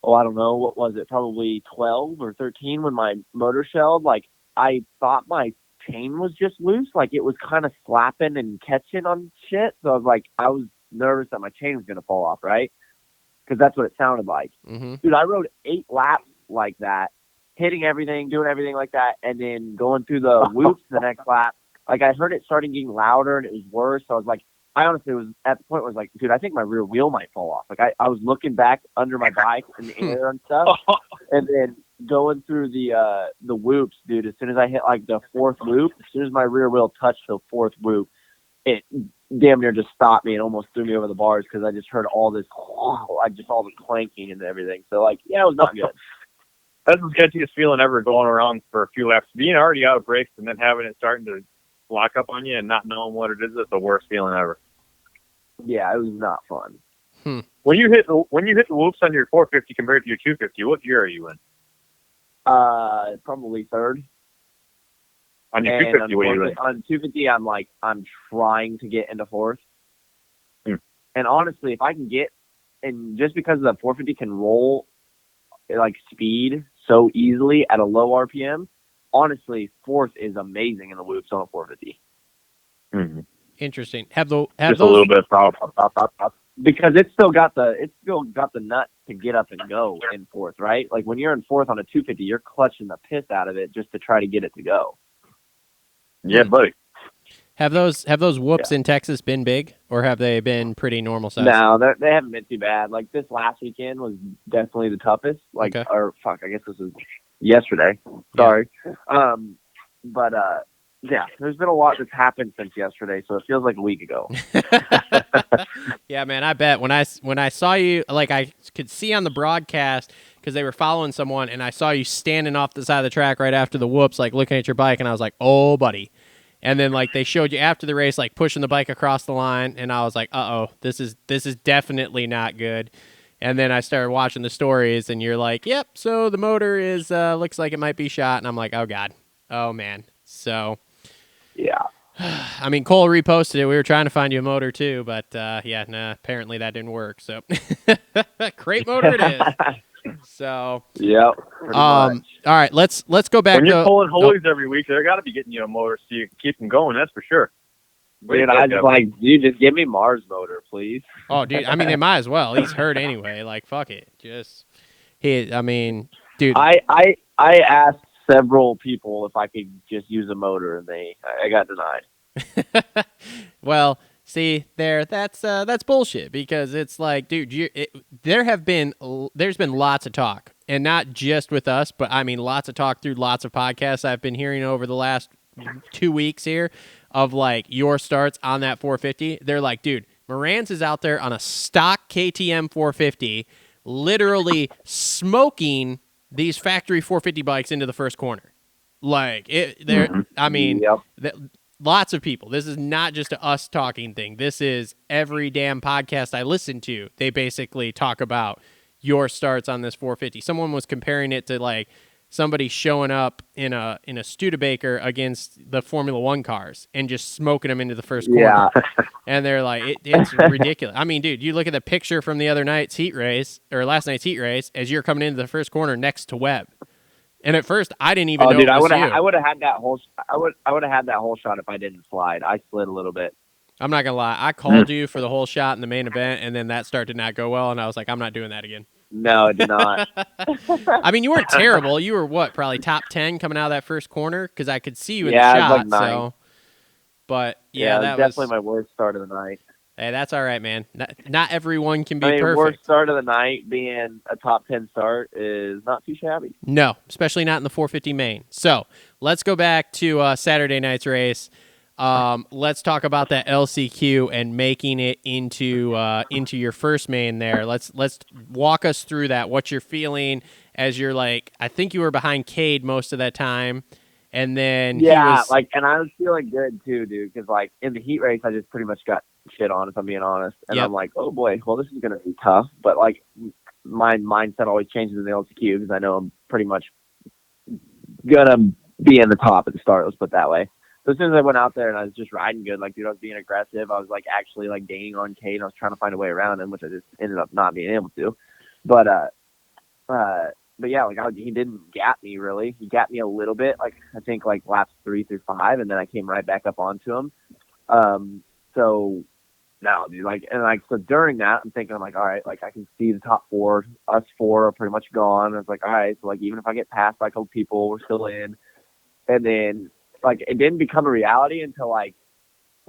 I don't know, what was it, probably 12 or 13 when my motor shelled, I thought my chain was just loose, it was kind of slapping and catching on shit. So I was nervous that my chain was going to fall off, right? Because that's what it sounded like. Mm-hmm. Dude, I rode 8 laps like that, hitting everything, doing everything like that, and then going through the whoops the next lap. I heard it starting getting louder and it was worse. So I was like, I honestly was at the point where I was like, dude, I think my rear wheel might fall off. Like I was looking back under my bike in the air and stuff, and then going through the whoops, dude. As soon as I hit like the fourth whoop, as soon as my rear wheel touched the fourth whoop, it damn near just stopped me and almost threw me over the bars because I just heard all this, like just all the clanking and everything. So like, yeah, it was not good. That's the sketchiest feeling ever, going around for a few laps. Being already out of brakes and then having it starting to lock up on you and not knowing what it is the worst feeling ever. Yeah, it was not fun. When you hit the whoops on your 450 compared to your 250, what gear are you in? Probably third. On your 250, what are you in? On 250, I'm trying to get into fourth. And honestly, if I can get, and just because the 450 can roll like speed so easily at a low RPM, honestly, fourth is amazing in the whoops on a 450. Interesting. Have those a little bit of power, because it's still got the nut to get up and go in fourth, right? Like when you're in fourth on a 250, you're clutching the piss out of it just to try to get it to go. Yeah, buddy. Have those whoops in Texas been big, or have they been pretty normal size? No, they haven't been too bad. Like this last weekend was definitely the toughest. Like, okay. or fuck, I guess this was yesterday. Sorry. Yeah. But yeah, there's been a lot that's happened since yesterday, so it feels like a week ago. Yeah, man, I bet when I saw you, like I could see on the broadcast because they were following someone, and I saw you standing off the side of the track right after the whoops, like looking at your bike, and I was like, oh, buddy. And then like they showed you after the race, like pushing the bike across the line, and I was like, uh-oh, this is definitely not good. And then I started watching the stories, and you're like, yep, so the motor is looks like it might be shot, and I'm like, oh god, oh man. So yeah, I mean, Cole reposted it. We were trying to find you a motor too, but yeah, nah, apparently that didn't work. So crate motor it is. So yep. All right, let's go back. When you're pulling holies every week, they're got to be getting you a motor so you can keep them going. That's for sure. Dude, I just like, you just give me Mars motor, please. Oh, dude, I mean, they might as well. He's hurt anyway. Like, fuck it. I mean, dude. I asked several people if I could just use a motor, and I got denied. Well, see there, that's bullshit, because it's like, dude, there's been lots of talk, and not just with us, but I mean lots of talk through lots of podcasts I've been hearing over the last 2 weeks here of like your starts on that 450. They're like, dude, Moranz is out there on a stock KTM 450, literally smoking these factory 450 bikes into the first corner. Like I mean, lots of people. This is not just a us talking thing. This is every damn podcast I listen to. They basically talk about your starts on this 450. Someone was comparing it to like somebody showing up in a Studebaker against the Formula One cars and just smoking them into the first corner. Yeah. And they're like, it's ridiculous. I mean, dude, you look at the picture from the other night's heat race, or last night's heat race, as you're coming into the first corner next to Webb. And at first, I didn't even know dude, it was you. I would have had that whole. I would have had that whole shot if I didn't slide. I slid a little bit. I'm not gonna lie. I called you for the whole shot in the main event, and then that start did not go well, and I was like, I'm not doing that again. No, it did not. I mean, you weren't terrible. You were what, probably top 10 coming out of that first corner, because I could see you in the I was shot. like 9. So, but yeah, that that was definitely my worst start of the night. Hey, that's all right, man. Not everyone can be perfect. Worst start of the night being a top 10 start is not too shabby. No, especially not in the 450 main. So let's go back to Saturday night's race. Let's talk about that LCQ and making it into your first main there. Let's walk us through that. What you're feeling as you're like, I think you were behind Cade most of that time. And then and I was feeling good too, dude, because like in the heat race, I just pretty much got shit on, if I'm being honest. And I'm like, oh boy, well, this is gonna be tough. But like my mindset always changes in the LCQ because I know I'm pretty much gonna be in the top at the start. Let's put it that way. So as soon as I went out there and I was just riding good, like, dude, I was being aggressive. I was like actually like gaining on Cade, and I was trying to find a way around him, which I just ended up not being able to. But yeah, like he didn't gap me really. He gapped me a little bit, like I think like laps 3 through 5, and then I came right back up onto him. So now, dude, so during that, I'm thinking, I'm like, all right, like I can see the top 4, us 4 are pretty much gone. I was like, all right, so like even if I get past by a couple people, we're still in. And then like it didn't become a reality until like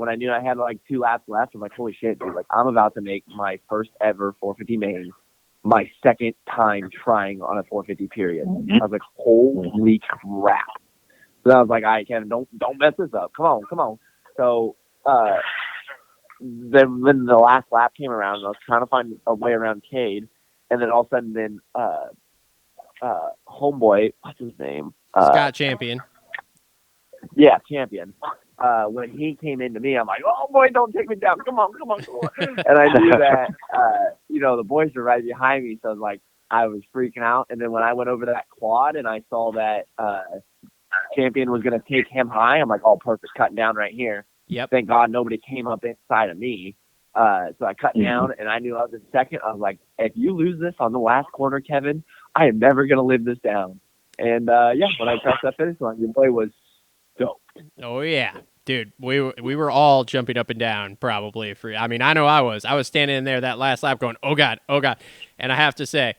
when I knew I had like 2 laps left, I'm like, holy shit, dude! Like I'm about to make my first ever 450 main, my second time trying on a 450 period. I was like, holy crap! So I was like, all right, Kevin, don't mess this up. Come on. So then when the last lap came around, I was trying to find a way around Cade, and then all of a sudden, then homeboy, what's his name? Scott Champion. Yeah, Champion. When he came into me, I'm like, oh boy, don't take me down. Come on. And I knew that, the boys were right behind me. So like, I was freaking out. And then when I went over that quad and I saw that, Champion was going to take him high, I'm like, oh, perfect. Cutting down right here. Yep. Thank God nobody came up inside of me. So I cut down and I knew I was in second. I was like, if you lose this on the last corner, Kevin, I am never going to live this down. And, when I crossed that finish line, your boy was stoked. Oh yeah, dude, we were all jumping up and down probably for. I mean, I know I was standing in there that last lap going, oh god, and I have to say,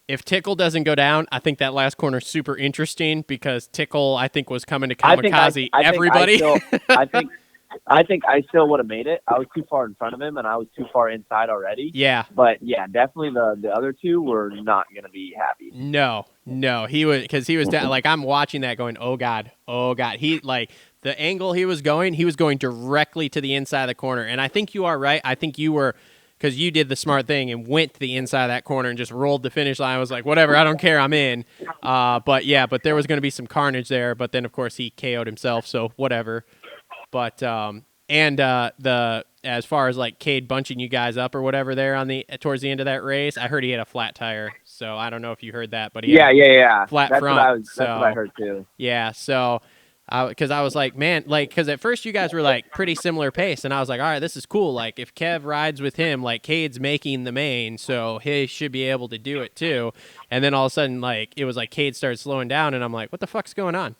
if Tickle doesn't go down, I think that last corner is super interesting because Tickle I think was coming to kamikaze everybody. I think I still would have made it. I was too far in front of him and I was too far inside already. Yeah. But yeah, definitely the other two were not going to be happy. No, he was down. Like I'm watching that going, oh god. He like the angle he was going directly to the inside of the corner. And I think you are right. I think you were, because you did the smart thing and went to the inside of that corner and just rolled the finish line. I was like, whatever, I don't care, I'm in. But there was going to be some carnage there. But then of course he KO'd himself, so whatever. But as far as like Cade bunching you guys up or whatever there towards the end of that race, I heard he had a flat tire. So I don't know if you heard that, but he had flat front. That's what I heard too. Yeah, so because I was like, man, like because at first you guys were like pretty similar pace, and I was like, all right, this is cool. Like if Kev rides with him, like Cade's making the main, so he should be able to do it too. And then all of a sudden, like it was like Cade started slowing down, and I'm like, what the fuck's going on?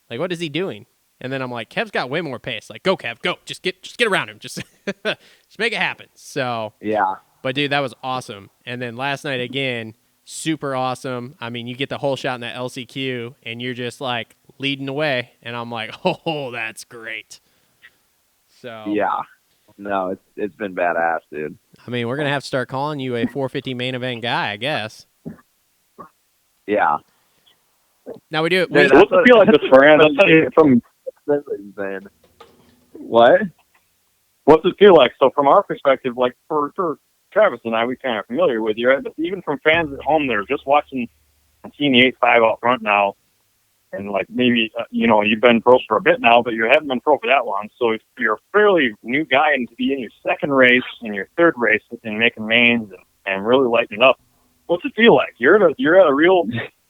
Like what is he doing? And then I'm like, Kev's got way more pace. Like, go, Kev, go. Just get around him. Just make it happen. So yeah. But dude, that was awesome. And then last night again, super awesome. I mean, you get the whole shot in that LCQ, and you're just like leading away. And I'm like, oh, that's great. So yeah, no, it's been badass, dude. I mean, we're gonna have to start calling you a 450 main event guy, I guess. Yeah. Now we do it. What's it feel like this, Moranz? I'll tell you from. What? What's it feel like? So from our perspective, like for Travis and I, we kind of familiar with you, right? But even from fans at home, they're just watching and seeing the 8.5 out front now, and like maybe you've been pro for a bit now, but you haven't been pro for that long. So if you're a fairly new guy and to be in your second race and your third race and making mains and really lighting it up, what's it feel like? You're at a real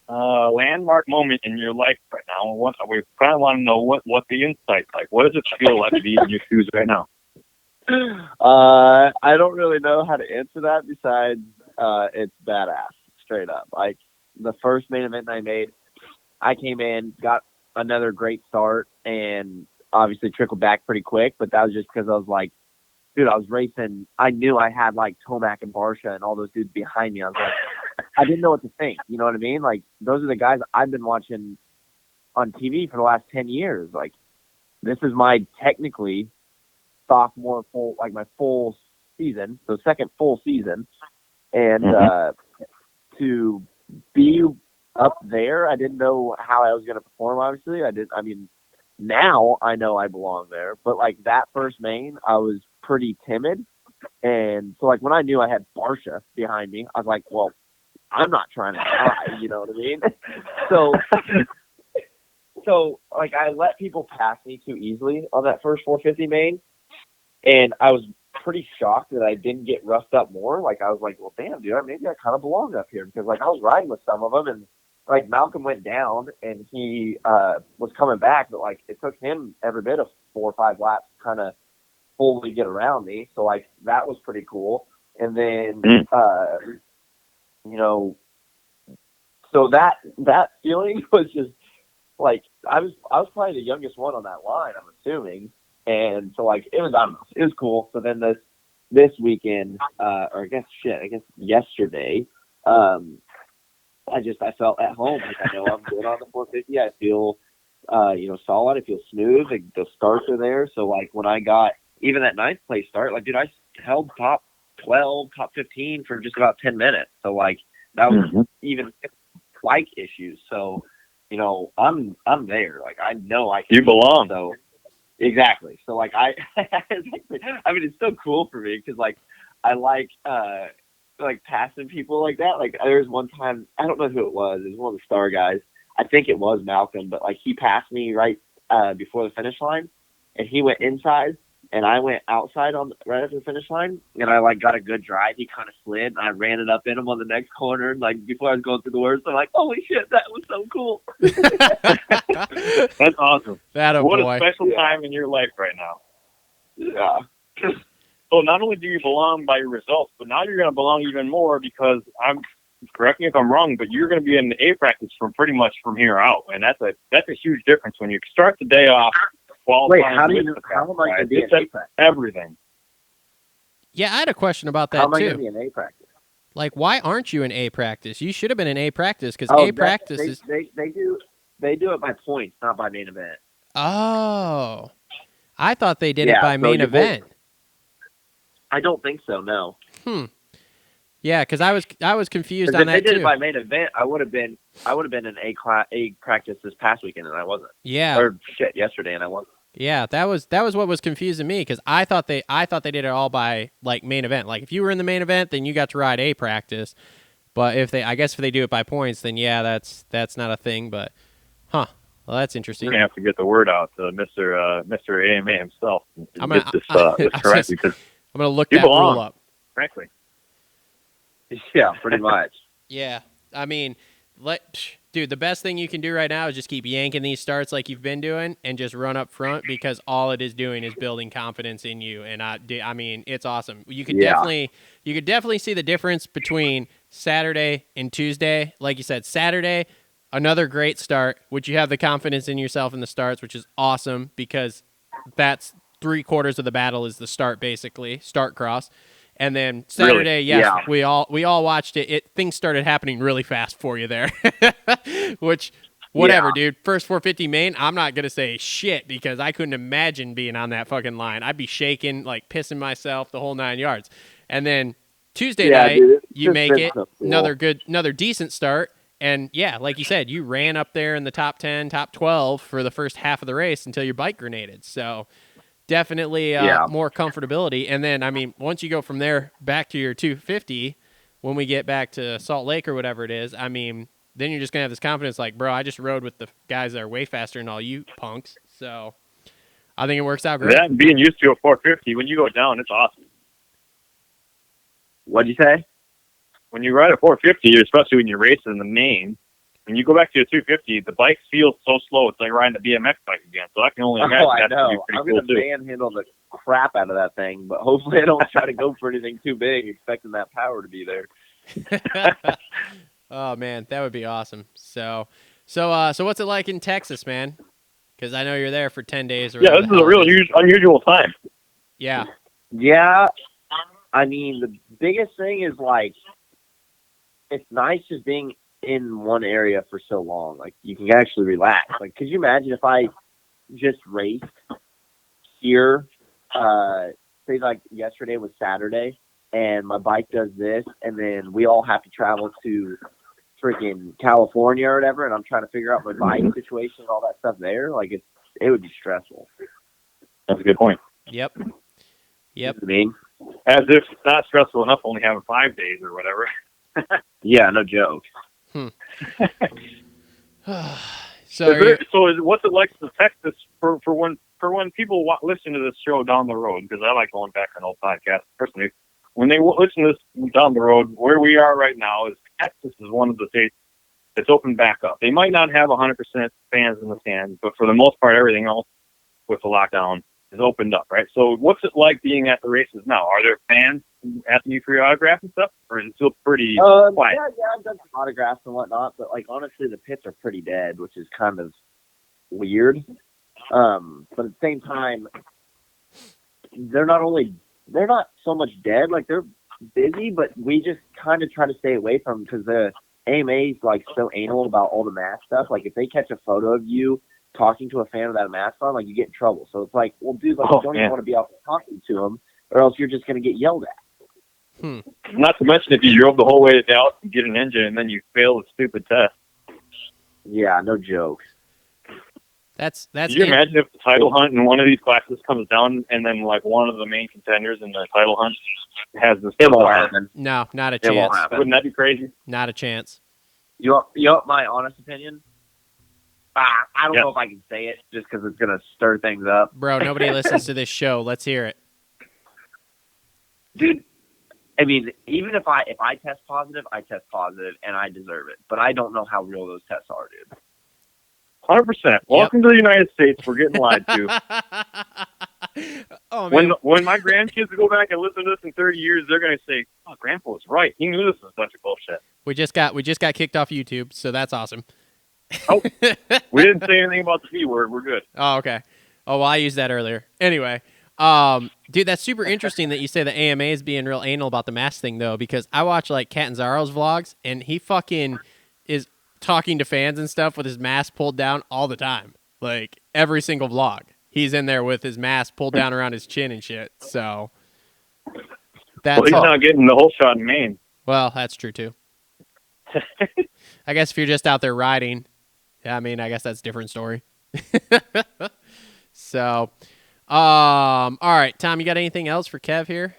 landmark moment in your life right now. We kind of want to know what the insight's like. What does it feel like to be in your shoes right now? I don't really know how to answer that besides it's badass, straight up. Like the first main event I made, I came in, got another great start, and obviously trickled back pretty quick, but that was just because I was like, dude, I was racing. I knew I had like Tomac and Barsha and all those dudes behind me. I was like, I didn't know what to think. You know what I mean? Like those are the guys I've been watching on TV for the last 10 years. Like this is my technically sophomore my full season, so second full season. And to be up there, I didn't know how I was going to perform, obviously. Now I know I belong there. But like that first main, I was pretty timid. And so like when I knew I had Barsha behind me, I was like, well, I'm not trying to die, you know what I mean? So like I let people pass me too easily on that first 450 main, and I was pretty shocked that I didn't get roughed up more. Like I was like, well, damn, dude, maybe I kind of belong up here, because like I was riding with some of them, and like Malcolm went down and he was coming back, but like it took him every bit of 4 or 5 laps to kind of fully get around me. So like that was pretty cool. And then so that feeling was just like I was probably the youngest one on that line, I'm assuming. And so like it was cool. So then this weekend, or I guess yesterday, I felt at home. Like I know I'm good on the 450. I feel solid. It feels smooth. The starts are there. So like when I got even that ninth place start, like dude, I held top 12, top 15 for just about 10 minutes. So like that was even bike issues. So I'm there. Like I know I can. You belong. So exactly. So like I mean it's so cool for me because like I like passing people like that. Like there was one time, I don't know who it was. It was one of the star guys. I think it was Malcolm, but like he passed me right before the finish line, and he went inside, and I went outside right after the finish line, and I like got a good drive. He kind of slid, and I ran it up in him on the next corner, and like before I was going through the worst, I'm like, holy shit, that was so cool. That's awesome. What boy. a special time in your life right now. Yeah. So not only do you belong by your results, but now you're going to belong even more because correct me if I'm wrong, but you're going to be in the A practice from pretty much from here out, and that's a huge difference when you start the day off. Wait, how am I going to be in A practice? Everything. Yeah, I had a question about that how am I too. going to be in A practice? Like, why aren't you in A practice? You should have been in A practice because A practice is. They do it by points, not by main event. Oh, I thought they did it by main event. I don't think so. No. Yeah, because I was confused If on that they did too. it by main event, I would have been in A practice this past weekend, and I wasn't. Yeah. Or yesterday, and I wasn't. Yeah, that was what was confusing me because I thought they did it all by like main event. Like if you were in the main event, then you got to ride A practice. But if they do it by points, then yeah, that's not a thing. But well, that's interesting. You're gonna have to get the word out to Mr. AMA himself and get this correct because I'm gonna look that rule up. Frankly. Yeah, pretty much. Yeah, I mean, dude, the best thing you can do right now is just keep yanking these starts like you've been doing, and just run up front because all it is doing is building confidence in you. And I mean, it's awesome. You could definitely see the difference between Saturday and Tuesday. Like you said, Saturday, another great start, which you have the confidence in yourself in the starts, which is awesome because that's 3/4 of the battle is the start, basically start cross. And then Saturday, we all watched it. Things started happening really fast for you there, which whatever, dude. First 450 main, I'm not gonna say shit because I couldn't imagine being on that fucking line. I'd be shaking, like pissing myself, the whole 9 yards. And then Tuesday night, you make it another decent start. And yeah, like you said, you ran up there in the top 10, top 12 for the first half of the race until your bike grenaded. So. Definitely more comfortability. And then, I mean, once you go from there back to your 250, when we get back to Salt Lake or whatever it is, I mean, then you're just going to have this confidence like, bro, I just rode with the guys that are way faster than all you punks. So I think it works out great. That and being used to a 450, when you go down, it's awesome. What'd you say? When you ride a 450, especially when you're racing in the main, when you go back to a 250, the bike feels so slow. It's like riding a BMX bike again. So I can only imagine I that's know. pretty I'm cool going to manhandle the crap out of that thing, but hopefully I don't try to go for anything too big, expecting that power to be there. Oh man, that would be awesome. So what's it like in Texas, man? Because I know you're there for 10 days. Or this is a really unusual time. Yeah. Yeah. I mean, the biggest thing is like, it's nice just being in one area for so long. Like you can actually relax. Like, could you imagine if I just raced here, say like yesterday was Saturday and my bike does this and then we all have to travel to freaking California or whatever and I'm trying to figure out my bike situation and all that stuff there. Like it would be stressful. That's a good point. Yep. You know what I mean? As if it's not stressful enough only having 5 days or whatever. Yeah, no joke. So what's it like to Texas for when people listen to this show down the road? Because I like going back on old podcasts personally. When they listen to this down the road, where we are right now is Texas is one of the states that's opened back up. They might not have 100% fans in the stands, but for the most part, everything else with the lockdown is opened up, right? So what's it like being at the races now? Are there fans asking you for your autograph and stuff, or is it still pretty quiet? Yeah, I've done some autographs and whatnot, but like honestly, the pits are pretty dead, which is kind of weird. But at the same time, they're not so much dead, like they're busy, but we just kind of try to stay away from them because the AMA is like so anal about all the mask stuff. Like if they catch a photo of you talking to a fan without a mask on, like you get in trouble. So it's like, well, dude, like Oh, you don't man. even want to be out there talking to him, or else you're just gonna get yelled at. Not to mention if you drove the whole way to Dallas and get an engine and then you fail the stupid test. Yeah, no joke. That's Can you imagine if the title hunt in one of these classes comes down and then like one of the main contenders in the title hunt has this? It won't happen. No, not a It won't chance. happen. Wouldn't that be crazy? Not a chance. You want my honest opinion? I don't Yes. know if I can say it just because it's gonna stir things up, Bro, nobody listens to this show. Let's hear it. dude. I mean, even if I test positive, I test positive, and I deserve it. But I don't know how real those tests are, dude. 100%. Welcome to the United States. We're getting lied to. Oh, man. When my grandkids go back and listen to this in 30 years, they're going to say, "Oh, Grandpa was right. He knew this was a bunch of bullshit." We just got kicked off YouTube, so that's awesome. Oh, we didn't say anything about the B word. We're good. Oh, okay. Oh, well, I used that earlier. Anyway, dude, that's super interesting that you say the AMA is being real anal about the mask thing, though, because I watch like Catanzaro's vlogs, and he fucking is talking to fans and stuff with his mask pulled down all the time. Like every single vlog, he's in there with his mask pulled down around his chin and shit. So that's Well, he's not getting the whole shot in Maine. well, that's true too. I guess if you're just out there riding, yeah, I mean, I guess that's a different story. So, all right, Tom, you got anything else for Kev here?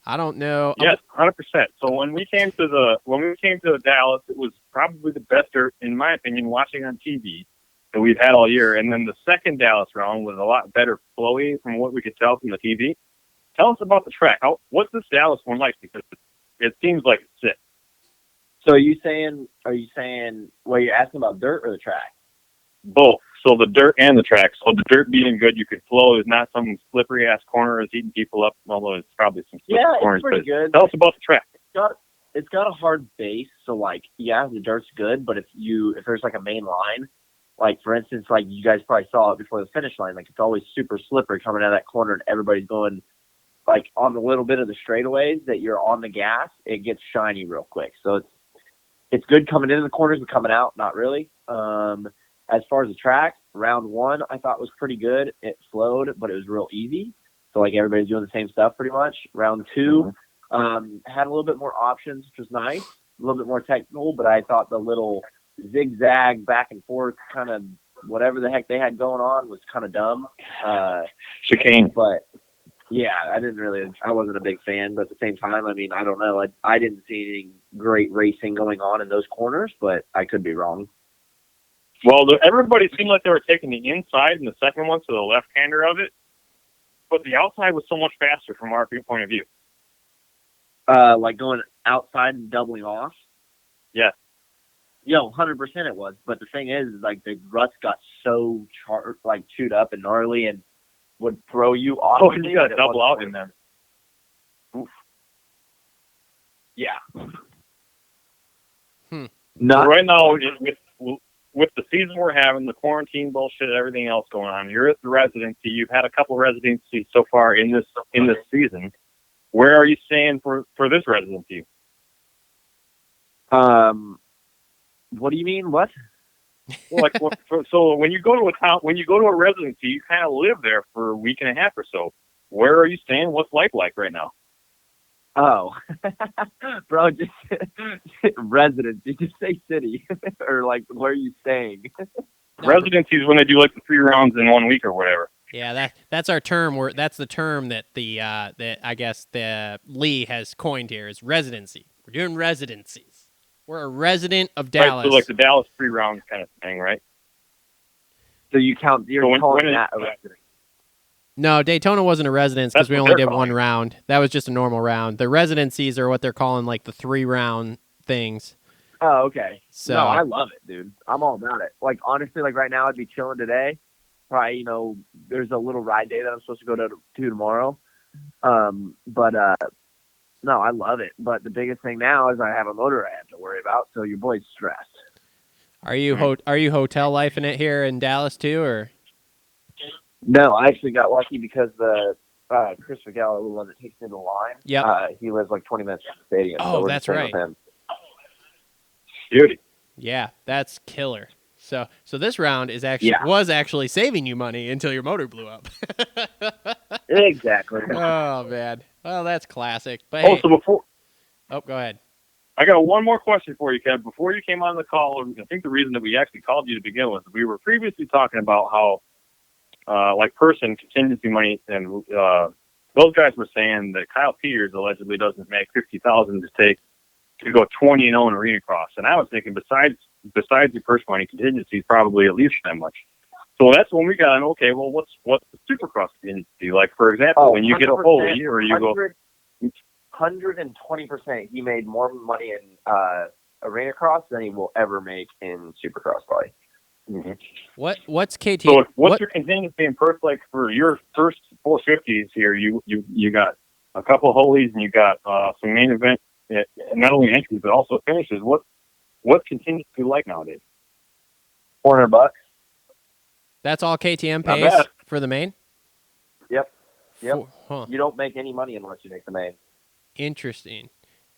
I don't know. Yes, 100%. So when we came to Dallas, it was probably the best dirt, in my opinion, watching on TV that we've had all year. And then the second Dallas round was a lot better flowy from what we could tell from the TV. Tell us about the track. What's this Dallas one like? Because it seems like it's sick. So are you saying, well, you're asking about dirt or the track? Both. So the dirt and the track. So the dirt being good, you could flow. There's not some slippery ass corner that's eating people up, although it's probably some slippery Yeah, corners. it's pretty but good. Tell us about the track. It's got a hard base, so like, yeah, the dirt's good, but if there's like a main line, like for instance, like you guys probably saw it before the finish line, like it's always super slippery coming out of that corner, and everybody's going like on the little bit of the straightaways that you're on the gas, it gets shiny real quick. So it's good coming into the corners, but coming out, not really. As far as the track, round one I thought was pretty good. It flowed, but it was real easy. So like everybody's doing the same stuff pretty much. Round two had a little bit more options, which was nice. A little bit more technical, but I thought the little zigzag back and forth kind of whatever the heck they had going on was kind of dumb. Chicane. But yeah, I wasn't a big fan, but at the same time, I mean, I don't know. I didn't see any great racing going on in those corners, but I could be wrong. Well, everybody seemed like they were taking the inside and the second one to the left-hander of it, but the outside was so much faster from our point of view. Like going outside and doubling off? Yeah. Yo, 100% it was. But the thing is, like, the ruts got so chewed up and gnarly and would throw you off. Oh, and you got to double out in them. Oof. Yeah. So right now, with the season we're having, the quarantine bullshit, everything else going on, you're at the residency. You've had a couple residencies so far in this season. Where are you staying for this residency? What do you mean? What? Well, so when you go to a town, when you go to a residency, you kind of live there for a week and a half or so. Where are you staying? What's life like right now? Oh, bro, just residence. You just say city or like where are you staying? Residencies when they do like the 3 rounds in 1 week or whatever. Yeah, that's our term. That's the term that that I guess the Lee has coined here is residency. We're doing residencies. We're a resident of Dallas. Right, so like the Dallas 3 rounds kind of thing, right? So you're calling that a residence? No, Daytona wasn't a residence because That's we what only they're did calling one round. That was just a normal round. The residencies are what they're calling like the 3-round things. Oh, okay. So no, I love it, dude. I'm all about it. Like honestly, like right now, I'd be chilling today. Probably, there's a little ride day that I'm supposed to go to tomorrow. But no, I love it. But the biggest thing now is I have a motor I have to worry about. So your boy's stressed. Are you hotel life in it here in Dallas too, or? No, I actually got lucky because the Chris Vigala, the one that takes me to the line. Yeah. He lives like 20 minutes from the stadium. Oh, so we're that's just staying right. with him. Beauty. Yeah, that's killer. So this round is actually was actually saving you money until your motor blew up. Exactly. Oh man. Well, that's classic. But hey, Also, before go ahead. I got one more question for you, Kev. Before you came on the call, I think the reason that we actually called you to begin with, we were previously talking about how, like Person, contingency money, and those guys were saying that Kyle Peters allegedly doesn't make $50,000 to go 20-0 in arena cross. And I was thinking, besides the purse money, contingency is probably at least that much. So that's when we got an okay. Well, what's the Supercross contingency? Like, for example, when you get a Holy or you go 120%, he made more money in arena cross than he will ever make in Supercross probably. Mm-hmm. What's KT? So what's your contingency in purse like for your first 450s here? You got a couple holies and you got some main event, not only entries but also finishes. What's contingency like nowadays? $400. That's all KTM Not pays bad. for the main? Yep. Huh. You don't make any money unless you make the main. Interesting.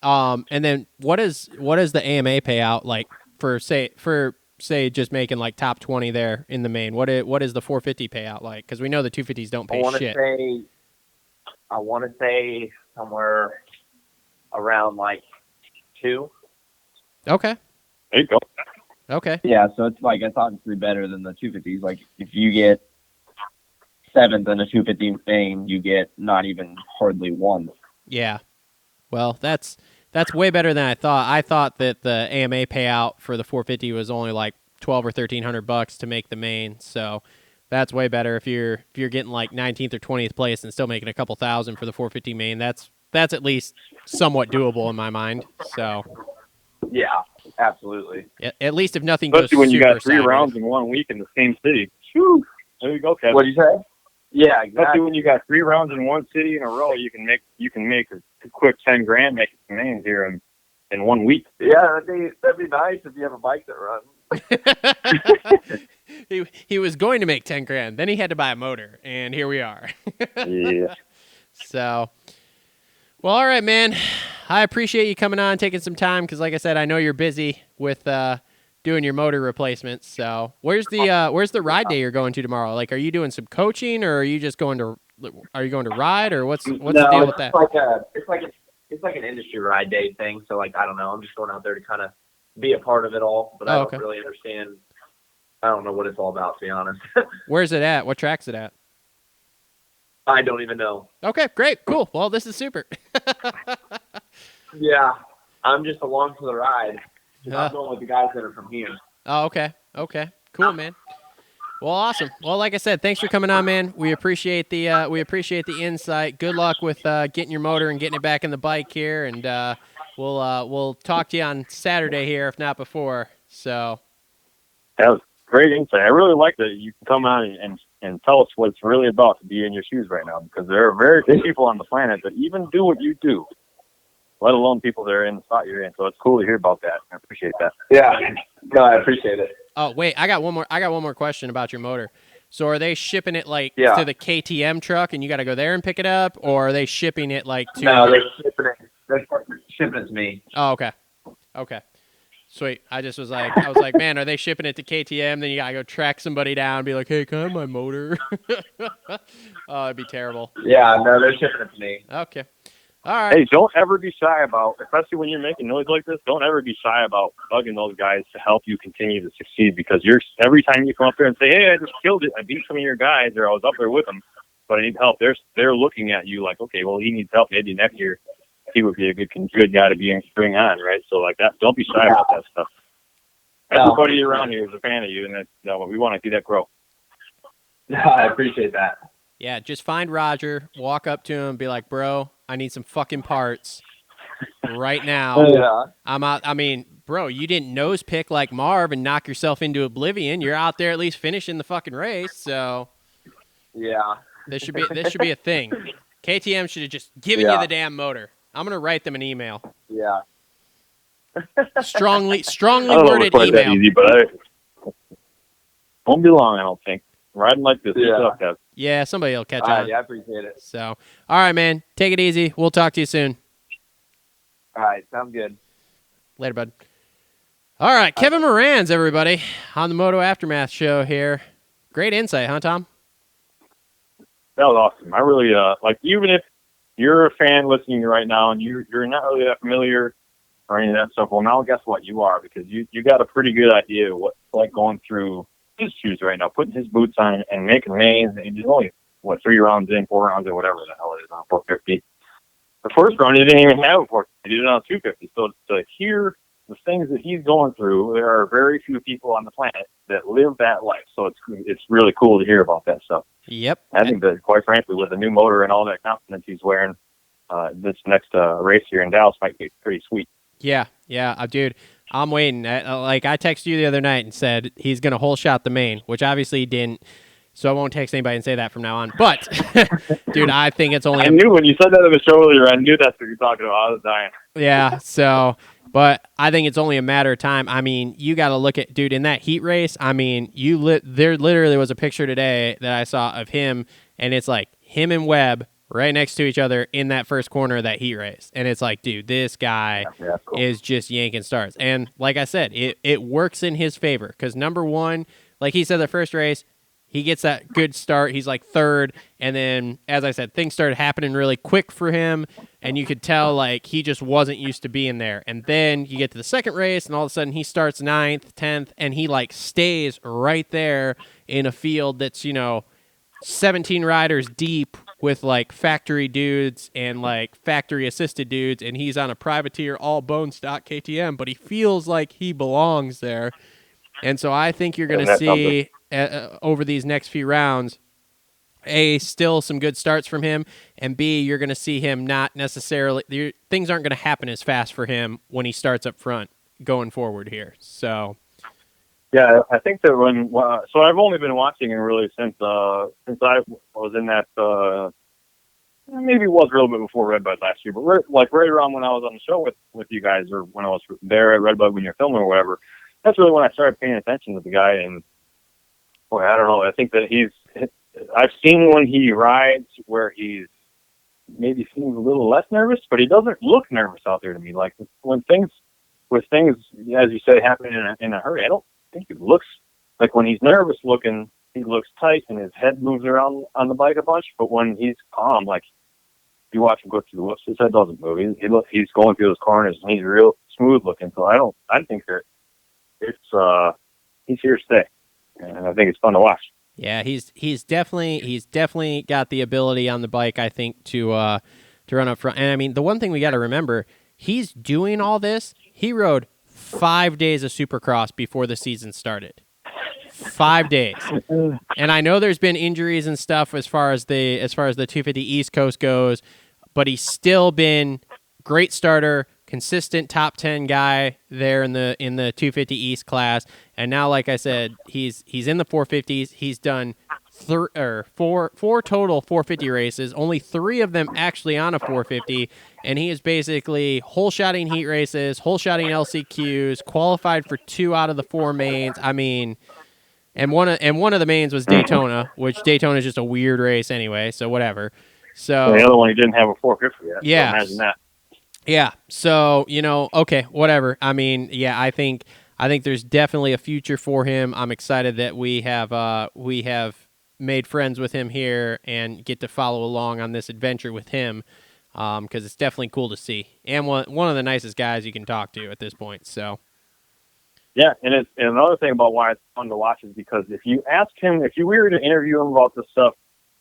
And then what is the AMA payout like for say just making like top 20 there in the main? What is the 450 payout like? Because we know the 250s don't pay shit. I want to say somewhere around like 2. Okay. There you go. Okay. Yeah, so it's obviously better than the 250s. Like if you get 7th in a 250 main, you get not even hardly 1. Yeah. Well, that's way better than I thought. I thought that the AMA payout for the 450 was only like $1,200 or $1,300 to make the main. So that's way better if you're getting like 19th or 20th place and still making a couple thousand for the 450 main. That's at least somewhat doable in my mind. So Yeah, absolutely. at least if nothing goes Especially when you super got 3 sideways. rounds in 1 week in the same city. Whew. There you go, Kevin. What'd you say? Yeah, Especially exactly. when you got 3 rounds in one city in a row, you can make a quick $10,000 making some mains here in 1 week. Yeah, that'd be nice if you have a bike that runs. he was going to make $10,000, then he had to buy a motor, and here we are. Yeah. So, well, all right, man. I appreciate you coming on, taking some time, because like I said, I know you're busy with doing your motor replacements. So, where's the ride day you're going to tomorrow? Like, are you doing some coaching, or are you just going to ride, or what's the deal with that? It's like an industry ride day thing. So like I don't know. I'm just going out there to kind of be a part of it all, but I don't really understand. I don't know what it's all about, to be honest. Where's it at? What track's it at? I don't even know. Okay, great, cool. Well, this is super. Yeah, I'm just along for the ride. I'm going with the guys that are from here. Oh, okay, cool, man. Well, awesome. Well, like I said, thanks for coming on, man. We appreciate the insight. Good luck with getting your motor and getting it back in the bike here, and we'll talk to you on Saturday here, if not before. So That was great insight. I really like that you can come on and tell us what it's really about to be in your shoes right now, because there are very few people on the planet that even do what you do, let alone people that are in the spot you're in. So it's cool to hear about that. I appreciate that. Yeah, no, I appreciate it. Oh, wait, I got one more question about your motor. So are they shipping it to the KTM truck and you got to go there and pick it up, or are they shipping it to No, they're shipping it to me. Oh, okay. Sweet. I was like, man, are they shipping it to KTM? Then you got to go track somebody down and be like, hey, can I have my motor? Oh, it'd be terrible. Yeah, no, they're shipping it to me. Okay. All right. Hey, don't ever be shy about, especially when you're making noise like this, don't ever be shy about bugging those guys to help you continue to succeed, because every time you come up there and say, hey, I just killed it, I beat some of your guys, or I was up there with them, but I need help, they're looking at you like, okay, well, he needs help. Maybe next year he would be a good guy to bring on, right? So like that, don't be shy about that stuff. Everybody around here is a fan of you, and we want to see that grow. I appreciate that. Yeah, just find Roger, walk up to him, be like, bro, I need some fucking parts right now. Yeah. I'm out. I mean, bro, you didn't nose pick like Marv and knock yourself into oblivion. You're out there at least finishing the fucking race. So Yeah. this should be a thing. KTM should have just given you the damn motor. I'm gonna write them an email. Yeah. Strongly I don't know if worded it's quite that email. easy, but won't be long, I don't think. Riding like this, Yeah. yourself, Kev. Yeah, somebody will catch All on. right, yeah, I appreciate it. So, all right, man, take it easy. We'll talk to you soon. All right, sounds good. Later, bud. All right, Kevin Moranz, everybody, on the Moto Aftermath show here. Great insight, huh, Tom? That was awesome. I really like, even if you're a fan listening right now and you're not really that familiar or any of that stuff, well, now guess what? You are, because you got a pretty good idea of what it's like going through his shoes right now, putting his boots on and making mains. And he's only, 3 rounds in, 4 rounds in, whatever the hell it is on 450. The first run, he didn't even have a 450. He did it on 250. So to hear the things that he's going through, there are very few people on the planet that live that life. So it's really cool to hear about that stuff. Yep. I think that, quite frankly, with the new motor and all that confidence he's wearing, this next race here in Dallas might be pretty sweet. Yeah, dude, I'm waiting. I texted you the other night and said he's going to hole shot the main, which obviously he didn't, so I won't text anybody and say that from now on. But, dude, I think it's only... I knew when you said that on the show earlier, I knew that's what you're talking about. I was dying. Yeah, so... But I think it's only a matter of time. I mean, you got to look at, dude, in that heat race, I mean, there literally was a picture today that I saw of him, and it's like him and Webb right next to each other in that first corner of that heat race. And it's like, dude, this guy cool. is just yanking stars. And like I said, it works in his favor because, number one, like he said the first race, he gets that good start. He's like third. And then, as I said, things started happening really quick for him. And you could tell, like, he just wasn't used to being there. And then you get to the second race, and all of a sudden he starts 9th, 10th, and he, like, stays right there in a field that's, 17 riders deep with, like, factory dudes and, like, factory-assisted dudes. And he's on a privateer, all bone stock KTM. But he feels like he belongs there. And so I think you're going to see... over these next few rounds, A, still some good starts from him, and B, you're going to see him not necessarily... Things aren't going to happen as fast for him when he starts up front going forward here. So, yeah, I think that so I've only been watching him really since I was in that... maybe it was a little bit before Redbud last year, but right around when I was on the show with you guys, or when I was there at Redbud when you're filming or whatever, that's really when I started paying attention to the guy. And boy, I don't know. I think that I've seen when he rides where he's maybe seems a little less nervous, but he doesn't look nervous out there to me. Like with things, as you say, happen in a hurry, I don't think he looks like when he's nervous looking, he looks tight and his head moves around on the bike a bunch. But when he's calm, like you watch him go through the whoops, his head doesn't move. He's going through those corners and he's real smooth looking. So I think that he's here to stay. And I think it's fun to watch. Yeah, he's definitely got the ability on the bike, I think, to run up front. And I mean, the one thing we got to remember, he's doing all this. He rode 5 days of Supercross before the season started. 5 days. And I know there's been injuries and stuff as far as the 250 East Coast goes, but he's still been great starter, consistent top 10 guy there in the 250 East class. And now, like I said, he's in the 450s. He's done four total 450 races, only 3 of them actually on a 450, and he is basically hole-shotting heat races, hole-shotting LCQs, qualified for 2 out of the 4 mains. I mean, and one of the mains was Daytona, which Daytona is just a weird race anyway, so whatever. So the other one, he didn't have a 450 yet. Yeah. So imagine that. Yeah, so, okay, whatever. I mean, yeah, I think there's definitely a future for him. I'm excited that we have made friends with him here and get to follow along on this adventure with him, because it's definitely cool to see. And one of the nicest guys you can talk to at this point. So, yeah, and another thing about why it's fun to watch is because if you were to interview him about this stuff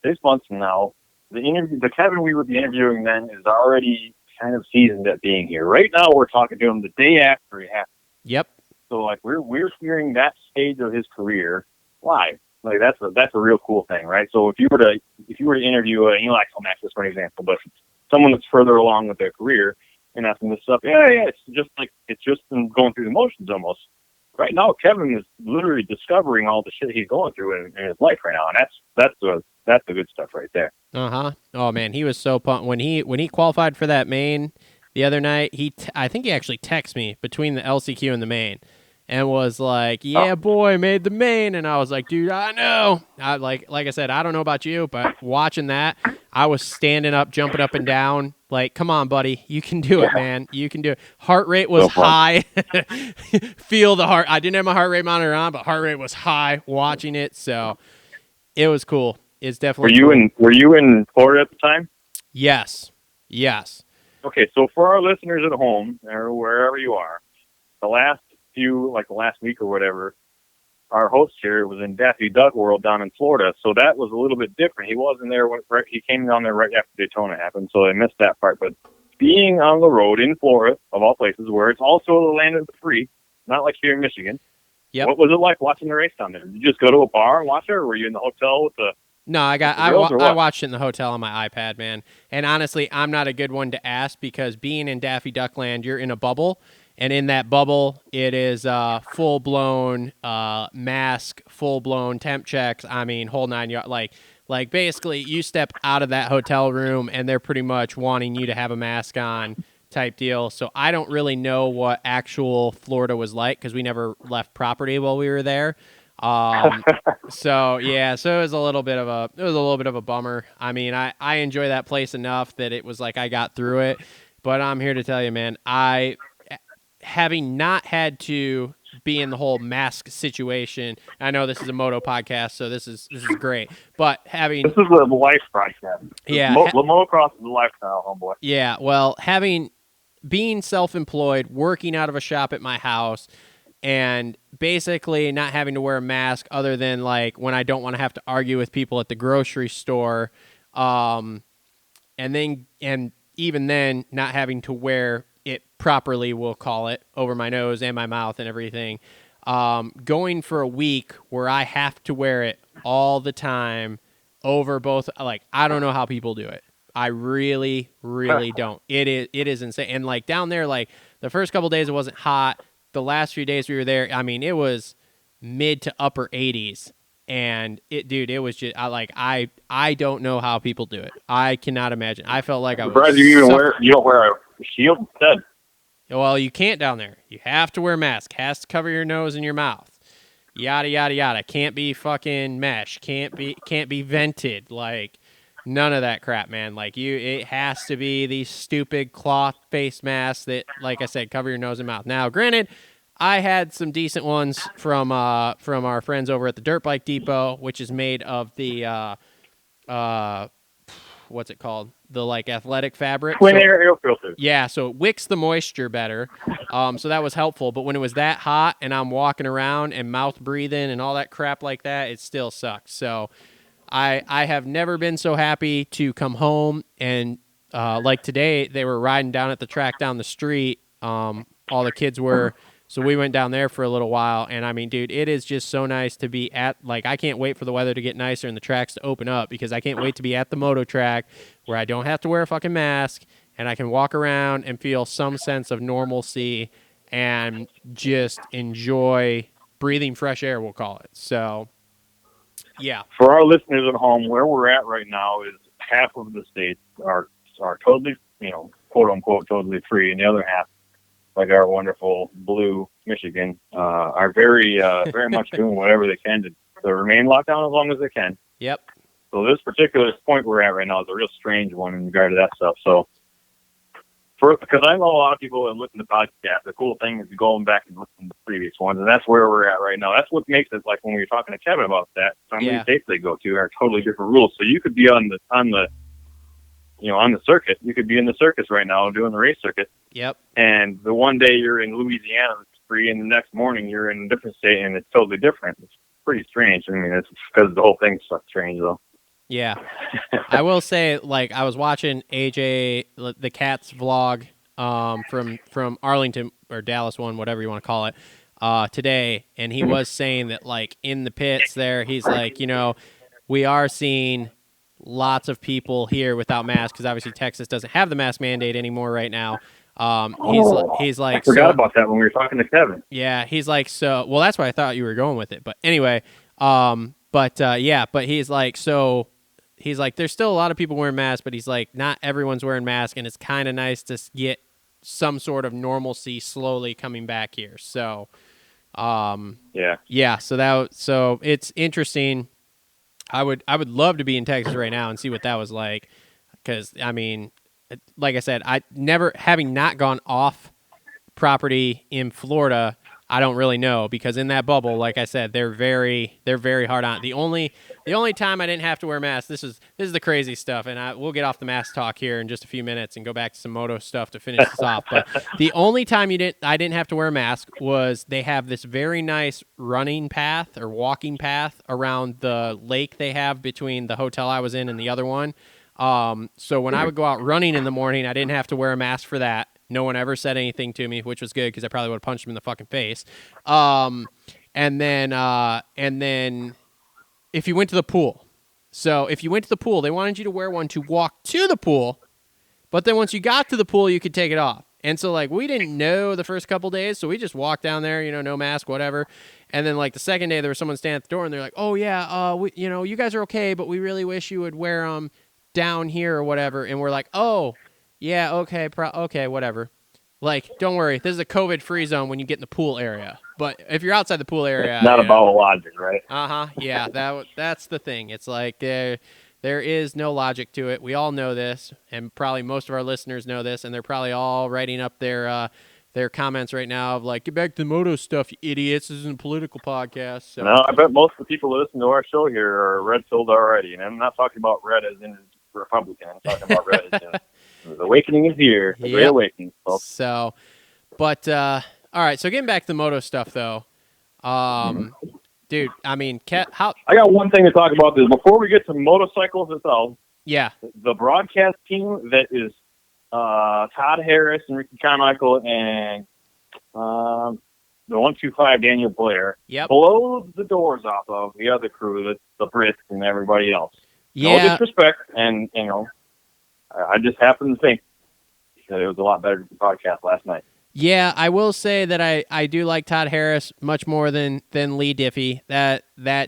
6 months from now, the Kevin we would be interviewing then is already kind of seasoned at being here. Right now, we're talking to him the day after he happened. Yep. So like we're hearing that stage of his career live. Like that's a real cool thing, right? So if you were to interview Eli Tomac, just for an example, but someone that's further along with their career and asking this stuff, it's just them going through the motions almost. Right now, Kevin is literally discovering all the shit he's going through in his life right now, and that's the good stuff right there. Oh man, he was so pumped when he qualified for that main the other night. I think he actually texted me between the LCQ and the main, and was like, "Yeah, boy, made the main." And I was like, "Dude, I know." Like I said, I don't know about you, but watching that, I was standing up, jumping up and down. Like, come on, buddy. You can do it, man. You can do it. Heart rate was high. Feel the heart. I didn't have my heart rate monitor on, but heart rate was high watching it. So it was cool. It's definitely Were you in Florida at the time? Yes. Yes. Okay, so for our listeners at home or wherever you are, the last week or whatever, our host here was in Daffy Duck World down in Florida, so that was a little bit different. He wasn't there he came down there right after Daytona happened, so I missed that part. But being on the road in Florida, of all places, where it's also the land of the free, not like here in Michigan, what was it like watching the race down there? Did you just go to a bar and watch it, or were you in the hotel with the... No, I watched it in the hotel on my iPad, man. And honestly, I'm not a good one to ask because being in Daffy Duck Land, you're in a bubble. And in that bubble, it is full-blown mask, full-blown temp checks. I mean, whole 9 yards. Like basically, you step out of that hotel room, and they're pretty much wanting you to have a mask on type deal. So I don't really know what actual Florida was like because we never left property while we were there. So it was a little bit of a bummer. I mean, I enjoy that place enough that it was like I got through it. But I'm here to tell you, man, having not had to be in the whole mask situation. I know this is a Moto podcast, so this is great. But this is a life podcast. Yeah, motocross is a lifestyle, homeboy. Yeah, well, being self-employed, working out of a shop at my house, and basically not having to wear a mask other than like when I don't want to have to argue with people at the grocery store, and even then not having to wear it properly, we'll call it, over my nose and my mouth and everything. Going for a week where I have to wear it all the time over both, like, I don't know how people do it. I really, really don't. It is insane. And like down there, like the first couple days it wasn't hot. The last few days we were there, I mean, it was mid to upper 80s. And it was just I don't know how people do it. I cannot imagine. I felt like I was surprised you don't wear a shield instead. Well, you can't down there. You have to wear a mask. Has to cover your nose and your mouth. Yada yada yada. Can't be fucking mesh. Can't be vented. Like none of that crap, man. Like it has to be these stupid cloth face masks that, like I said, cover your nose and mouth. Now, granted, I had some decent ones from our friends over at the Dirt Bike Depot, which is made of the what's it called? The like athletic fabric. Twin air filter. Yeah, so it wicks the moisture better. So that was helpful. But when it was that hot and I'm walking around and mouth breathing and all that crap like that, it still sucks. So I have never been so happy to come home and like today they were riding down at the track down the street. All the kids were. So we went down there for a little while, and I mean, dude, it is just so nice to be at, like, I can't wait for the weather to get nicer and the tracks to open up because I can't wait to be at the Moto track where I don't have to wear a fucking mask and I can walk around and feel some sense of normalcy and just enjoy breathing fresh air, we'll call it. So, yeah. For our listeners at home, where we're at right now is half of the states are totally, quote unquote, totally free, and the other half, like our wonderful blue Michigan, are very much doing whatever they can to remain locked down as long as they can. Yep. So this particular point we're at right now is a real strange one in regard to that stuff. So, because I know a lot of people that listen to podcasts, the cool thing is going back and listening to the previous ones, and that's where we're at right now. That's what makes it like when we were talking to Kevin about that. Some of these states they go to are totally different rules. So you could be on the circuit. You could be in the circus right now doing the race circuit. Yep. And the one day you're in Louisiana, it's free, and the next morning you're in a different state, and it's totally different. It's pretty strange. I mean, it's because the whole thing's so strange, though. Yeah. I will say, like, I was watching AJ, the Cat's vlog from Arlington, or Dallas one, whatever you want to call it, today, and he was saying that, like, in the pits there, he's like, we are seeing lots of people here without masks because obviously Texas doesn't have the mask mandate anymore right now. He's like, I forgot about that when we were talking to Kevin. Yeah, he's like, well, that's why I thought you were going with it. But anyway, but he's like, he's like, there's still a lot of people wearing masks, but he's like, not everyone's wearing masks, and it's kind of nice to get some sort of normalcy slowly coming back here. So, yeah. So it's interesting. I would love to be in Texas right now and see what that was like, because I mean, like I said, I never having not gone off property in Florida. I don't really know, because in that bubble, like I said, they're very hard on. The only time I didn't have to wear masks. This is the crazy stuff, and we'll get off the mask talk here in just a few minutes and go back to some Moto stuff to finish this off. But the only time I didn't have to wear a mask was they have this very nice running path or walking path around the lake they have between the hotel I was in and the other one. So when I would go out running in the morning, I didn't have to wear a mask for that. No one ever said anything to me, which was good, because I probably would have punched him in the fucking face. And then if you went to the pool, they wanted you to wear one to walk to the pool, but then once you got to the pool, you could take it off. And so, like, we didn't know the first couple days, so we just walked down there, no mask, whatever. And then, like, the second day, there was someone standing at the door, and they're like, "Oh yeah, you guys are okay, but we really wish you would wear them down here or whatever." And we're like, "Oh, yeah, okay, okay, whatever." Like, don't worry, this is a COVID-free zone when you get in the pool area. But if you're outside the pool area, It's not about logic, right? Yeah, that's the thing. It's like there is no logic to it. We all know this, and probably most of our listeners know this, and they're probably all writing up their comments right now of like, "Get back to the Moto stuff, you idiots. This isn't a political podcast." So. No, I bet most of the people that listen to our show here are red-pilled already, and I'm not talking about red as in Republican. I'm talking about red as in the awakening is here, the great awakening. Folks. So, but all right. So getting back to the Moto stuff, though, dude. I mean, how? I got one thing to talk about this before we get to motorcycles itself. Yeah. The broadcast team that is Todd Harris and Ricky Carmichael and the 125 Daniel Blair blows the doors off of the other crew, the Brits and everybody else. Yeah. No disrespect, and I just happen to think that it was a lot better than the podcast last night. Yeah, I will say that I do like Todd Harris much more than Lee Diffie. That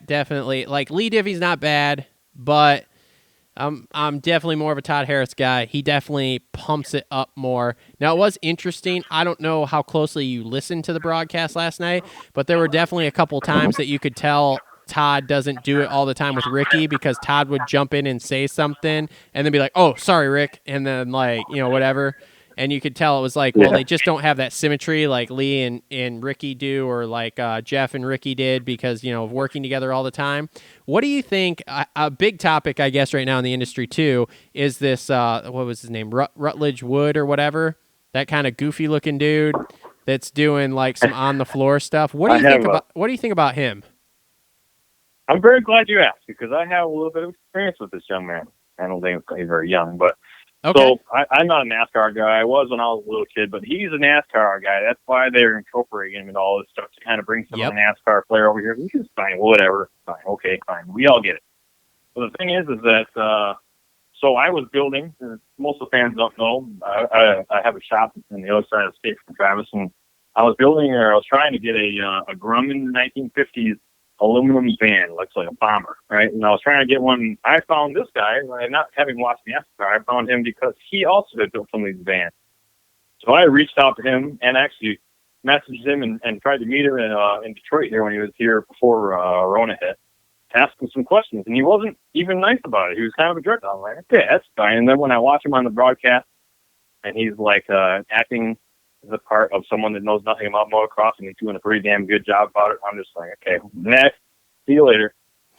definitely, like, Lee Diffie's not bad, but I'm definitely more of a Todd Harris guy. He definitely pumps it up more. Now, it was interesting. I don't know how closely you listened to the broadcast last night, but there were definitely a couple times that you could tell Todd doesn't do it all the time with Ricky, because Todd would jump in and say something and then be like, "Oh, sorry, Rick," and then, like, whatever. And you could tell it was like, well, they just don't have that symmetry like Lee and Ricky do, or like Jeff and Ricky did, because, of working together all the time. What do you think? A big topic, I guess, right now in the industry too, is this, what was his name? Rutledge Wood or whatever, that kind of goofy looking dude that's doing like some on the floor stuff. What do you think about him? I'm very glad you asked, because I have a little bit of experience with this young man. I don't think he's very young, but okay. So I'm not a NASCAR guy. I was when I was a little kid, but he's a NASCAR guy. That's why they're incorporating him and all this stuff to kind of bring some of the NASCAR flair over here. Which is fine, whatever. Fine, okay, fine. We all get it. But the thing is that so I was building. Most of the fans don't know. I have a shop on the other side of the state from Travis, and I was trying to get a Grumman 1950s aluminum van, looks like a bomber, right? And I was trying to get one. I found this guy, not having watched NASCAR, I found him because he also had built some of these vans. So I reached out to him and actually messaged him and tried to meet him in Detroit here when he was here before Rona hit, asked him some questions, and he wasn't even nice about it. He was kind of a jerk. I was like, okay, that's fine. And then when I watch him on the broadcast, and he's like acting the part of someone that knows nothing about motocross, and he's doing a pretty damn good job about it, I'm just like, okay, next, see you later.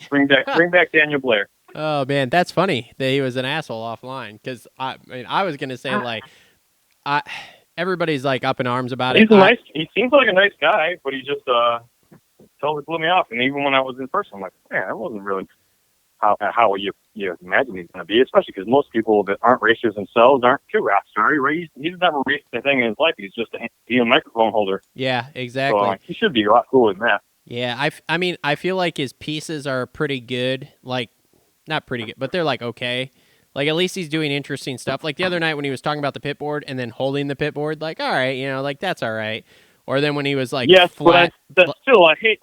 Bring back Daniel Blair. Oh man, that's funny that he was an asshole offline, because I was gonna say, like, everybody's like up in arms about it. He seems like a nice guy, but he just totally blew me off. And even when I was in person, I'm like, man, that wasn't really how you imagine he's going to be, especially because most people that aren't racers themselves aren't too rock star. He's never raced anything in his life. He's just a microphone holder. Yeah, exactly. So he should be a lot cooler than that. Yeah, I mean, I feel like his pieces are pretty good. Like, not pretty good, but they're like okay. Like, at least he's doing interesting stuff. Like the other night when he was talking about the pit board and then holding the pit board, like, all right, like, that's all right. Or then when he was like, yes, flat. But I hate.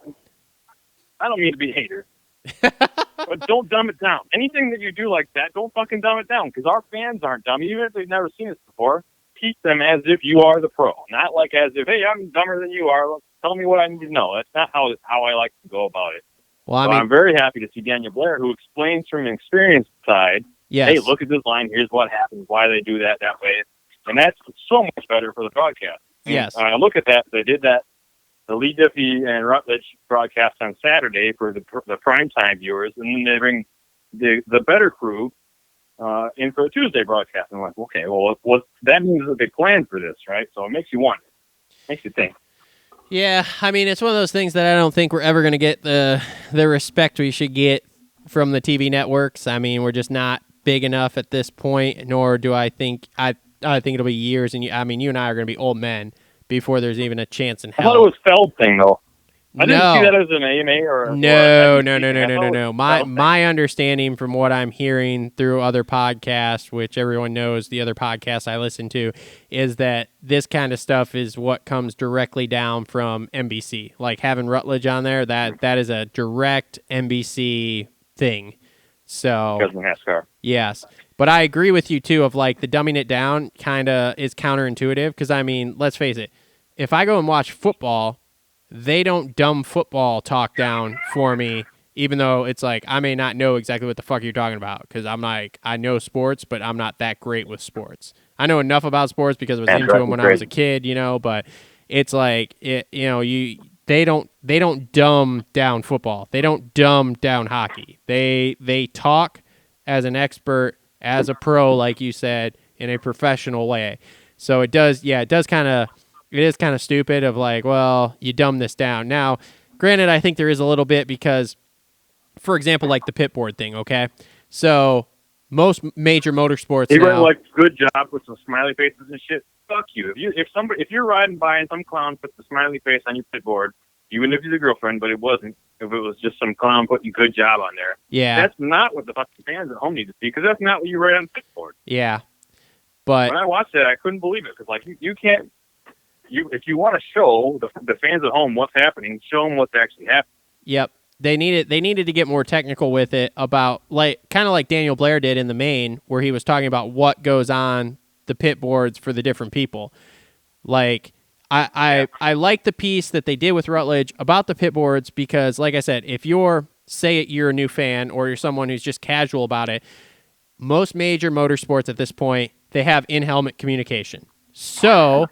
I don't mean to be a hater. But don't dumb it down. Anything that you do like that, don't fucking dumb it down, because our fans aren't dumb. Even if they've never seen us before, teach them as if you are the pro, not like as if, hey, I'm dumber than you are. Tell me what I need to know. That's not how I like to go about it. Well, I So mean, I'm very happy to see Daniel Blair, who explains from an experienced side, yes. hey, look at this line. Here's what happens, why they do that way. And that's so much better for the broadcast. And Yes. I look at that. They did that, the Lee Diffie and Rutledge broadcast on Saturday for the primetime viewers, and then they bring the better crew in for a Tuesday broadcast. And I'm like, okay, well, that means that they planned for this, right? So it makes you wonder. Makes you think. Yeah, I mean, it's one of those things that I don't think we're ever going to get the respect we should get from the TV networks. I mean, we're just not big enough at this point, nor do I think I think it'll be years. And you and I are going to be old men before there's even a chance in hell. I thought it was Feld thing though. I didn't see that as an AMA or No. My understanding from what I'm hearing through other podcasts, which everyone knows the other podcasts I listen to, is that this kind of stuff is what comes directly down from NBC. Like having Rutledge on there, that is a direct NBC thing. So because of NASCAR. Yes. But I agree with you too of like the dumbing it down kind of is counterintuitive because I mean, let's face it, if I go and watch football, they don't dumb football talk down for me, even though it's like I may not know exactly what the fuck you're talking about because I'm like, I know sports, but I'm not that great with sports. I know enough about sports because I was into them when I was a kid, but it's like, they don't dumb down football. They don't dumb down hockey. They talk as an expert, as a pro, like you said, in a professional way. So it is kind of stupid of like, well, you dumb this down. Now, granted, I think there is a little bit because, for example, like the pit board thing, okay? So most major motorsports He now... went like good job with some smiley faces and shit. Fuck you. If you're riding by and some clown puts a smiley face on your pit board, even if he's a girlfriend, but it wasn't, if it was just some clown putting good job on there, that's not what the fucking fans at home need to see because that's not what you write on the pit board. Yeah. But when I watched that, I couldn't believe it because like you can't. If you want to show the fans at home what's happening, show them what's actually happening. Yep. They needed to get more technical with it about kind of like Daniel Blair did in the main where he was talking about what goes on the pit boards for the different people. Like I like the piece that they did with Rutledge about the pit boards because like I said, if you're a new fan or you're someone who's just casual about it, most major motorsports at this point, they have in-helmet communication. So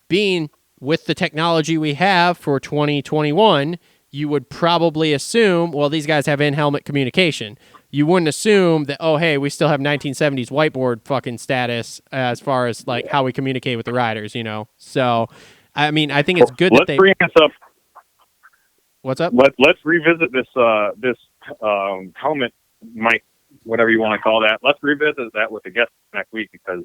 being with the technology we have for 2021, you would probably assume, well, these guys have in-helmet communication. You wouldn't assume that, oh, hey, we still have 1970s whiteboard fucking status as far as like how we communicate with the riders, So, I mean, I think it's good that they... Bring this up. What's up? Let's revisit this helmet mic, whatever you want to call that. Let's revisit that with the guests next week because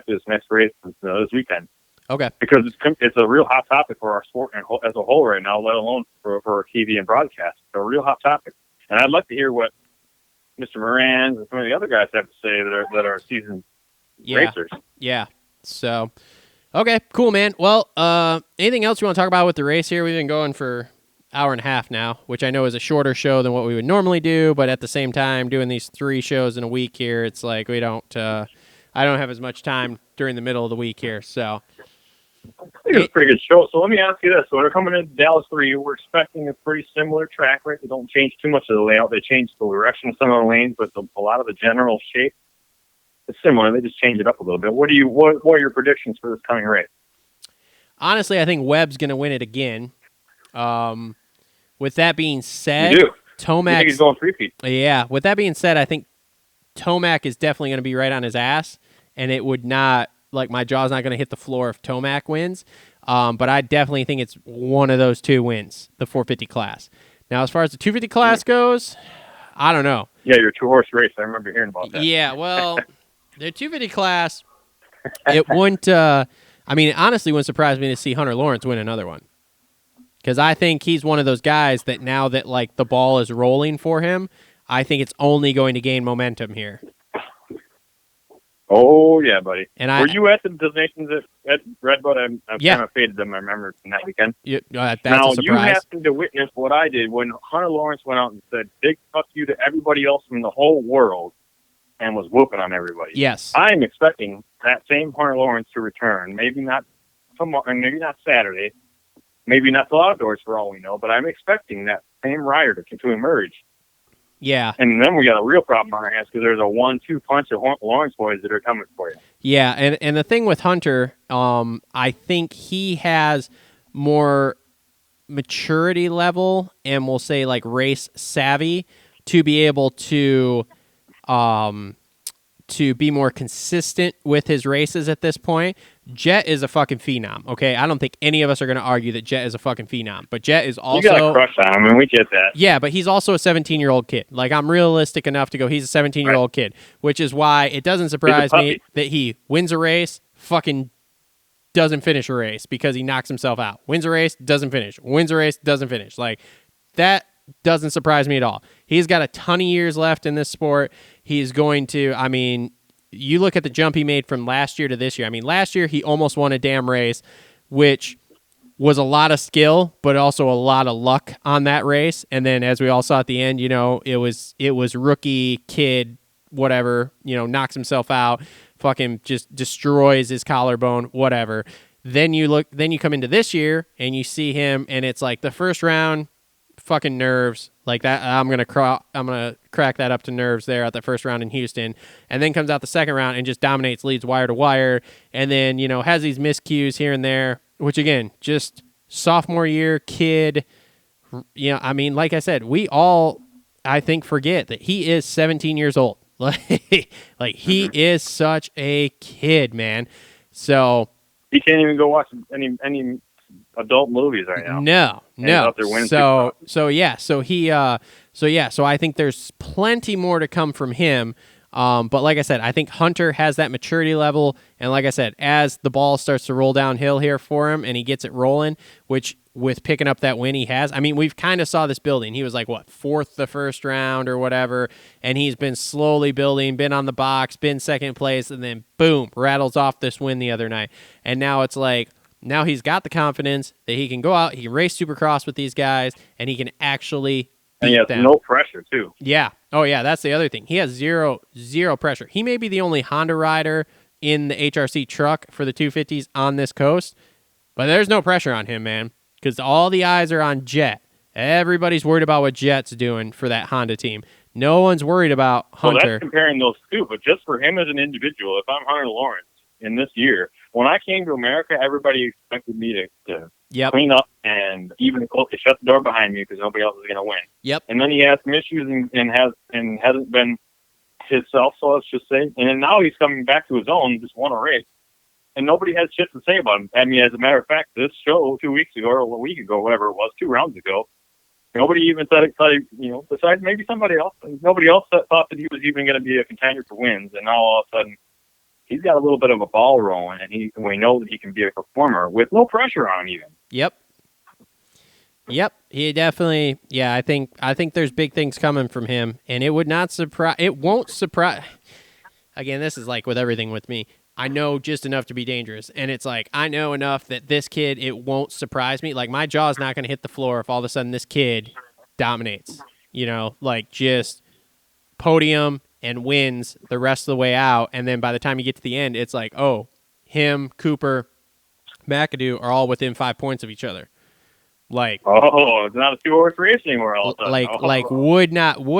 this next race is this weekend. Okay. Because it's a real hot topic for our sport as a whole right now, let alone for TV and broadcast. It's a real hot topic. And I'd like to hear what Mr. Moranz and some of the other guys have to say that are seasoned racers. Yeah. So, okay, cool, man. Well, anything else you want to talk about with the race here? We've been going for an hour and a half now, which I know is a shorter show than what we would normally do, but at the same time, doing these 3 shows in a week here, it's like I don't have as much time during the middle of the week here, so... I think it's a pretty good show. So let me ask you this. So we're coming into Dallas 3. We're expecting a pretty similar track, right? They don't change too much of the layout. They change the direction of some of the lanes, but a lot of the general shape is similar. They just change it up a little bit. What are your predictions for this coming race? Honestly, I think Webb's going to win it again. With that being said, you do. Tomac... You think he's going 3-peat? Yeah. With that being said, I think Tomac is definitely going to be right on his ass, and it would not... Like, my jaw's not going to hit the floor if Tomac wins. But I definitely think it's one of those 2 wins, the 450 class. Now, as far as the 250 class goes, I don't know. Yeah, your 2-horse race. I remember hearing about that. Yeah, well, the 250 class, it wouldn't... honestly, it wouldn't surprise me to see Hunter Lawrence win another one. Because I think he's one of those guys that now that, like, the ball is rolling for him, I think it's only going to gain momentum here. Oh, yeah, buddy. And were you at the designations at Redbud? I've yeah. kind of faded them. I remember from that weekend. That's now, a surprise. you happened to witness what I did when Hunter Lawrence went out and said, big fuck you to everybody else from the whole world and was whooping on everybody. Yes. I'm expecting that same Hunter Lawrence to return. Maybe not tomorrow, maybe not Saturday, maybe not till outdoors for all we know, but I'm expecting that same rider to emerge. Yeah. And then we got a real problem on our hands because there's a 1-2 punch of Lawrence boys that are coming for you. Yeah, and the thing with Hunter, I think he has more maturity level and we'll say like race savvy to be able to be more consistent with his races at this point. Jet is a fucking phenom, okay? I don't think any of us are going to argue that Jet is a fucking phenom, but Jet is also... You got a crush on him, and we get that. Yeah, but he's also a 17-year-old kid. Like, I'm realistic enough to go, he's a 17-year-old kid, which is why it doesn't surprise me that he wins a race, fucking doesn't finish a race because he knocks himself out. Wins a race, doesn't finish. Wins a race, doesn't finish. Like, that doesn't surprise me at all. He's got a ton of years left in this sport. He's going to, I mean... You look at the jump he made from last year to this year. I mean, last year he almost won a damn race, which was a lot of skill, but also a lot of luck on that race. And then as we all saw at the end, you know, it was rookie kid, whatever, you know, knocks himself out, fucking just destroys his collarbone, whatever. Then you come into this year and you see him and it's like the first round, fucking nerves like that. I'm gonna crack that up to nerves there at the first round in Houston, and then comes out the second round and just dominates, leads wire to wire, and then you know has these miscues here and there, which again just sophomore year kid. You know, I mean, like I said, we all I think forget that he is 17 years old. Like he is such a kid, man. So he can't even go watch any adult movies right now. No. So I think there's plenty more to come from him. But like I said, I think Hunter has that maturity level, and like I said, as the ball starts to roll downhill here for him, and he gets it rolling, which with picking up that win he has. I mean, we've kind of saw this building. He was like what, fourth the first round or whatever, and he's been slowly building, been on the box, been second place, and then boom, rattles off this win the other night, and now it's like. Now he's got the confidence that he can go out, he can race Supercross with these guys, and he can actually beat and he has them. No pressure, too. Yeah. Oh, yeah, that's the other thing. He has zero pressure. He may be the only Honda rider in the HRC truck for the 250s on this coast, but there's no pressure on him, man, because all the eyes are on Jet. Everybody's worried about what Jet's doing for that Honda team. No one's worried about Hunter. Well, that's comparing those two, but just for him as an individual, if I'm Hunter Lawrence in this year, when I came to America, everybody expected me to clean up and even to shut the door behind me because nobody else is going to win. Yep. And then he has some issues and hasn't been himself, so let's just say. And then now he's coming back to his own, just won a race, and nobody has shit to say about him. I mean, as a matter of fact, this show 2 weeks ago or a week ago, whatever it was, 2 rounds ago, nobody even thought you know, besides maybe somebody else, nobody else thought that he was even going to be a contender for wins. And now all of a sudden, he's got a little bit of a ball rolling, and we know that he can be a performer with no pressure on him even. Yep. He definitely. Yeah, I think there's big things coming from him, and it won't surprise. Again, this is like with everything with me. I know just enough to be dangerous, and it's like I know enough that this kid, it won't surprise me. Like my jaw's not going to hit the floor if all of a sudden this kid dominates. You know, like just podium. And wins the rest of the way out, and then by the time you get to the end, it's like, oh, him, Cooper, McAdoo are all within 5 points of each other. Like, oh, it's not a 2-horse race anymore. All of a sudden. Like would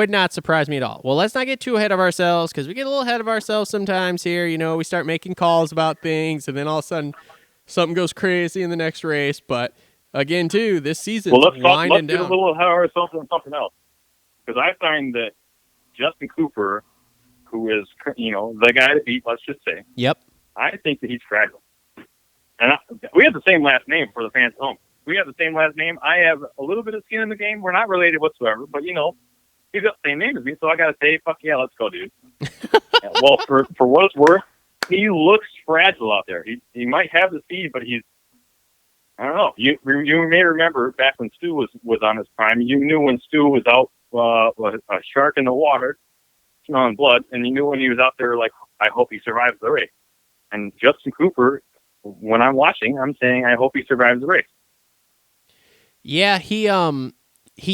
not surprise me at all. Well, let's not get too ahead of ourselves because we get a little ahead of ourselves sometimes here. You know, we start making calls about things, and then all of a sudden something goes crazy in the next race. But again, too, this season, let's get a little ahead of ourselves on something else because I find that Justin Cooper, who is, you know, the guy to beat, let's just say. Yep. I think that he's fragile. And we have the same last name for the fans at home. We have the same last name. I have a little bit of skin in the game. We're not related whatsoever, but, you know, he's got the same name as me, so I got to say, fuck yeah, let's go, dude. Well, for what it's worth, he looks fragile out there. He might have the speed, but he's, I don't know. You may remember back when Stu was on his prime, you knew when Stu was out a shark in the water, smelling blood, and you knew when he was out there, like, I hope he survives the race. And Justin Cooper, when I'm watching, I'm saying, I hope he survives the race. Yeah, he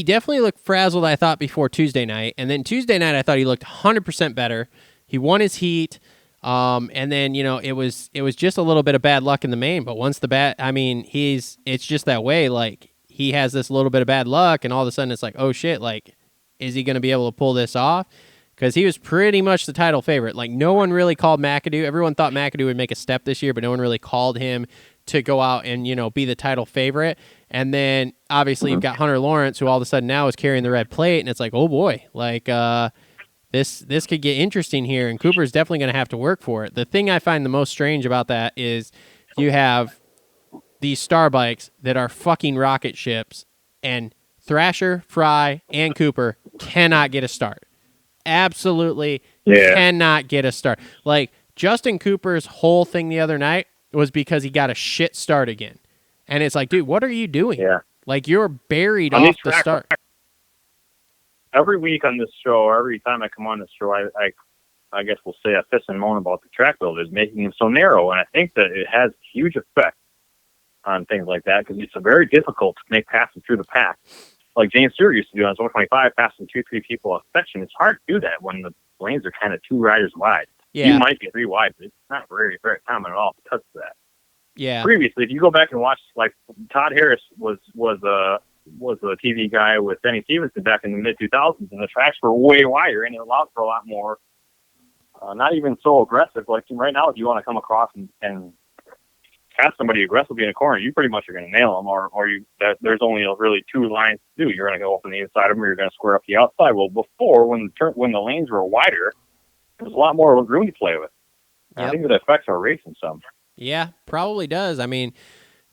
definitely looked frazzled, I thought, before Tuesday night. And then Tuesday night, I thought he looked 100% better. He won his heat. And then, you know, it was just a little bit of bad luck in the main. But once it's just that way. Like, he has this little bit of bad luck, and all of a sudden it's like, oh shit, like, is he going to be able to pull this off? Because he was pretty much the title favorite. Like, no one really called McAdoo. Everyone thought McAdoo would make a step this year, but no one really called him to go out and, be the title favorite. And then, obviously, you've got Hunter Lawrence, who all of a sudden now is carrying the red plate, and it's like, oh, boy. Like, this could get interesting here, and Cooper's definitely going to have to work for it. The thing I find the most strange about that is you have these star bikes that are fucking rocket ships, and Thrasher, Fry, and Cooper cannot get a start. Absolutely cannot get a start. Like, Justin Cooper's whole thing the other night was because he got a shit start again. And it's like, dude, what are you doing? Yeah. Like, you're buried On off these the tracks, start. Every week on this show, every time I come on this show, I guess we'll say I piss and moan about the track builders making them so narrow. And I think that it has huge effect on things like that because it's very difficult to make passes through the pack. Like James Stewart used to do on his 125, passing 2-3 people off section. It's hard to do that when the lanes are kind of 2 riders wide. Yeah. You might get 3 wide, but it's not very, very common at all to touch that. Yeah. Previously, if you go back and watch, like Todd Harris was a TV guy with Denny Stevenson back in the mid 2000s, and the tracks were way wider, and it allowed for a lot more. Not even so aggressive. Like right now, if you want to come across and pass somebody aggressively in a corner, you pretty much are going to nail them, there's only really 2 lines to do. You're going to go open the inside of them, or you're going to square up the outside. Well, before when the lanes were wider, there's a lot more room to play with. Yep. I think that affects our racing some. Yeah, probably does. I mean,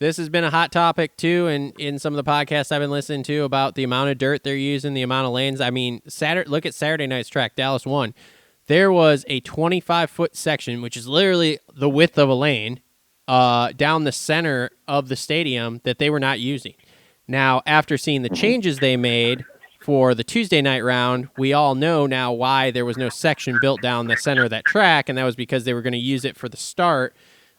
this has been a hot topic too, and in some of the podcasts I've been listening to about the amount of dirt they're using, the amount of lanes. I mean, look at Saturday night's track, Dallas 1. There was a 25-foot section, which is literally the width of a lane, down the center of the stadium that they were not using. Now, after seeing the changes they made for the Tuesday night round, we all know now why there was no section built down the center of that track, and that was because they were going to use it for the start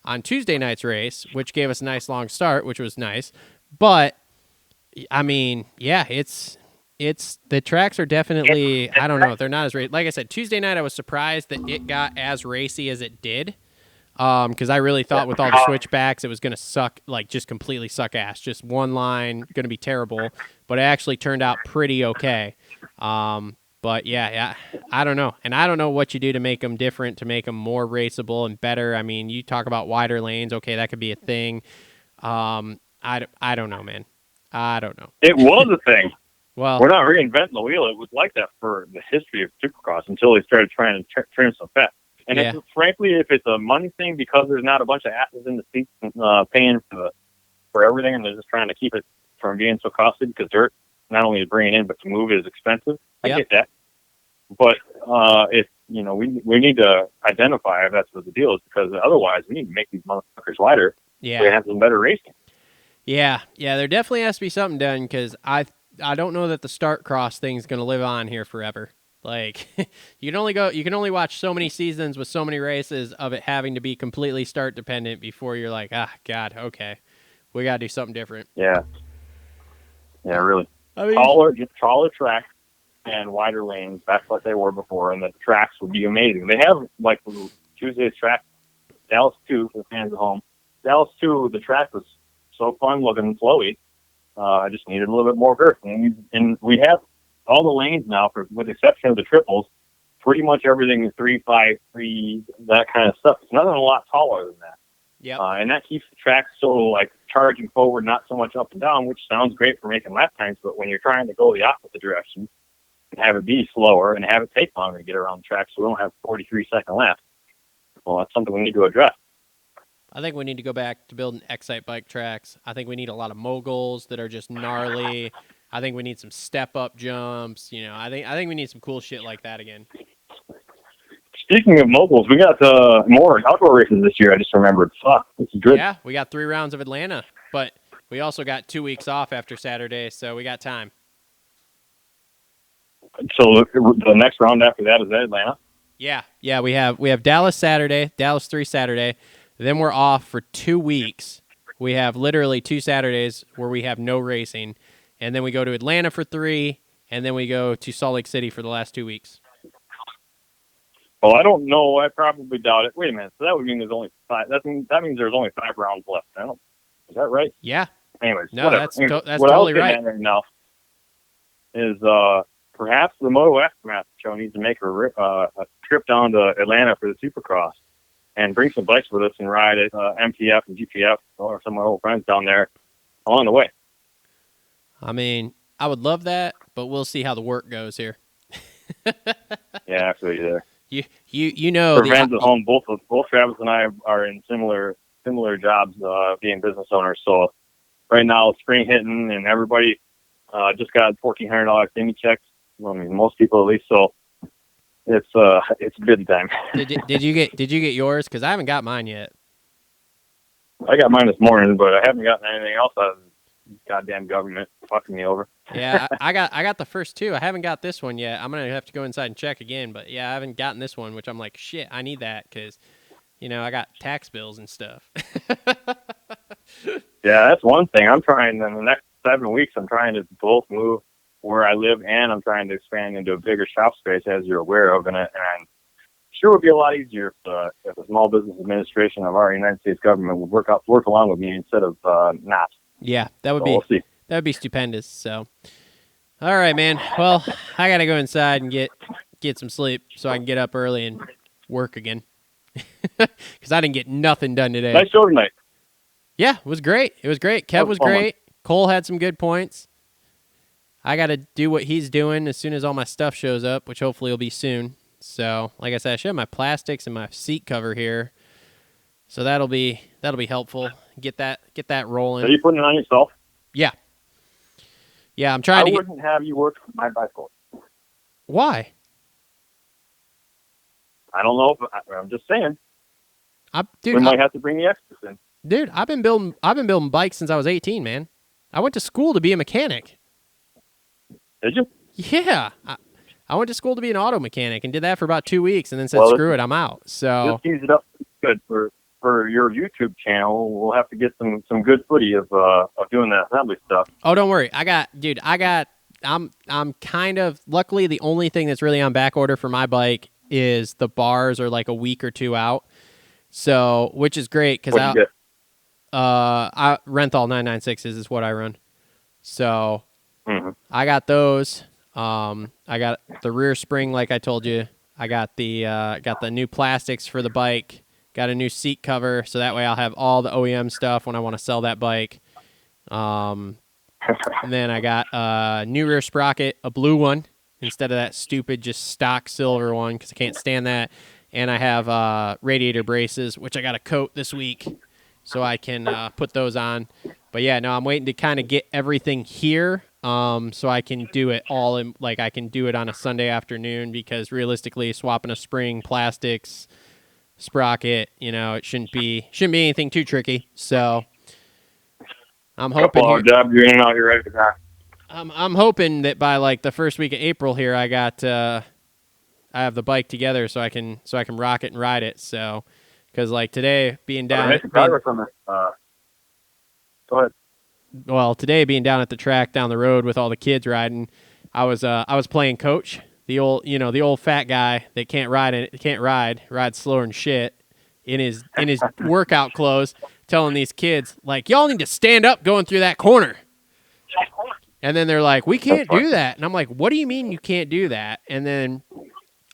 on Tuesday night's race, which gave us a nice long start, which was nice. But, I mean, yeah, it's the tracks are definitely, I don't know, they're not as racy. Like I said, Tuesday night I was surprised that it got as racy as it did. Because I really thought with all the switchbacks, it was going to suck, like just completely suck ass. Just one line, going to be terrible. But it actually turned out pretty okay. But yeah, I don't know. And I don't know what you do to make them different, to make them more raceable and better. I mean, you talk about wider lanes. Okay, that could be a thing. I don't know, man. I don't know. It was a thing. Well, we're not reinventing the wheel. It was like that for the history of Supercross until they started trying to trim some fat. And frankly, if it's a money thing, because there's not a bunch of asses in the seats paying for everything, and they're just trying to keep it from being so costly, because dirt, not only to bring it in, but to move it is expensive. I get that. But if we need to identify if that's what the deal is, because otherwise we need to make these motherfuckers wider. Yeah. So we have some better racing. Yeah, there definitely has to be something done, because I don't know that the start cross thing's going to live on here forever. Like, you can only watch so many seasons with so many races of it having to be completely start dependent before you're like, God, okay, we got to do something different. Yeah, really. I mean, taller track and wider lanes. That's what they were before, and the tracks would be amazing. They have, like, Tuesday's track, Dallas 2 for the fans at home. Dallas 2, the track was so fun looking and flowy. I just needed a little bit more girth, and we have all the lanes now, with the exception of the triples. Pretty much everything is 3.53, that kind of stuff. It's nothing a lot taller than that. Yep. And that keeps the track so, like, charging forward, not so much up and down, which sounds great for making lap times, but when you're trying to go the opposite direction and have it be slower and have it take longer to get around the track so we don't have 43-second laps, well, that's something we need to address. I think we need to go back to building Excite bike tracks. I think we need a lot of moguls that are just gnarly. I think we need some step-up jumps. I think we need some cool shit like that again. Speaking of moguls, we got more outdoor races this year. I just remembered. Fuck, this is good. Yeah, we got 3 rounds of Atlanta, but we also got 2 weeks off after Saturday, so we got time. So the next round after that is Atlanta? Yeah, we have Dallas Saturday, Dallas 3 Saturday. Then we're off for 2 weeks. We have literally 2 Saturdays where we have no racing. And then we go to Atlanta for 3, and then we go to Salt Lake City for the last 2 weeks. Well, I don't know. I probably doubt it. Wait a minute. So that would mean there's only 5. That means there's only 5 rounds left. Is that right? Yeah. anyways, No, whatever. that's Anyways, that's what totally I was getting right. at right now is perhaps the Moto Aftermath show needs to make a trip down to Atlanta for the Supercross and bring some bikes with us and ride at MTF and GPF or some of my old friends down there along the way. I mean, I would love that, but we'll see how the work goes here. Yeah, absolutely. There. You know For the fans at home, both Travis and I are in similar jobs, being business owners. So right now, it's spring hitting, and everybody just got $1,400 stimmy checks. I mean, most people at least. So it's busy time. Did you get yours? Because I haven't got mine yet. I got mine this morning, but I haven't gotten anything else out of the goddamn government fucking me over. Yeah, I got the first two. I haven't got this one yet. I'm gonna have to go inside and check again. But yeah, I haven't gotten this one, which I'm like, shit, I need that because, I got tax bills and stuff. Yeah, that's one thing. I'm trying in the next 7 weeks. I'm trying to both move where I live, and I'm trying to expand into a bigger shop space, as you're aware of. And I'm sure it would be a lot easier if the Small Business Administration of our United States government would work along with me instead of not. Yeah, that would So be we'll see. that would be stupendous. So, all right, man. Well, I gotta go inside and get some sleep so I can get up early and work again. Because I didn't get nothing done today. Nice show tonight. Yeah, it was great. It was great. Kev was fun. great. Cole had some good points. I got to do what he's doing as soon as all my stuff shows up, which hopefully will be soon. So, like I said, I should have my plastics and my seat cover here. So that'll be helpful. Get that rolling. Are you putting it on yourself? Yeah. Yeah, I'm trying I to wouldn't have you work for my bicycle. Why? I don't know. I'm just saying. Dude, We might have to bring the extras in. Dude, I've been building bikes since I was 18, man. I went to school to be a mechanic. Did you? Yeah. I went to school to be an auto mechanic and did that for about 2 weeks and then said, screw it, I'm out. So Just use it up good for your YouTube channel. We'll have to get some good footy of doing that assembly stuff. Oh, don't worry. I'm kind of, luckily the only thing that's really on back order for my bike is the bars are like a week or two out. So, which is great because I Renthal 996s is what I run. So I got those. I got the rear spring, like I told you. I got the new plastics for the bike. Got a new seat cover, so that way I'll have all the OEM stuff when I want to sell that bike. And then I got a new rear sprocket, a blue one, instead of that stupid just stock silver one because I can't stand that. And I have radiator braces, which I got to coat this week so I can put those on. But yeah, no, I'm waiting to kind of get everything here so I can do it all in, like I can do it on a Sunday afternoon because realistically swapping a spring, plastics, sprocket, it shouldn't be anything too tricky. So I'm hoping couple hour job, you're in and out, you're ready to go. I'm hoping that by like the first week of April here I have the bike together so I can rock it and ride it. So because like today being down Go ahead. Well, today being down at the track down the road with all the kids riding, I was playing coach, the old fat guy that can't ride slower than shit in his workout clothes, telling these kids like, y'all need to stand up going through that corner. And then they're like, we can't do that. And I'm like, what do you mean you can't do that? And then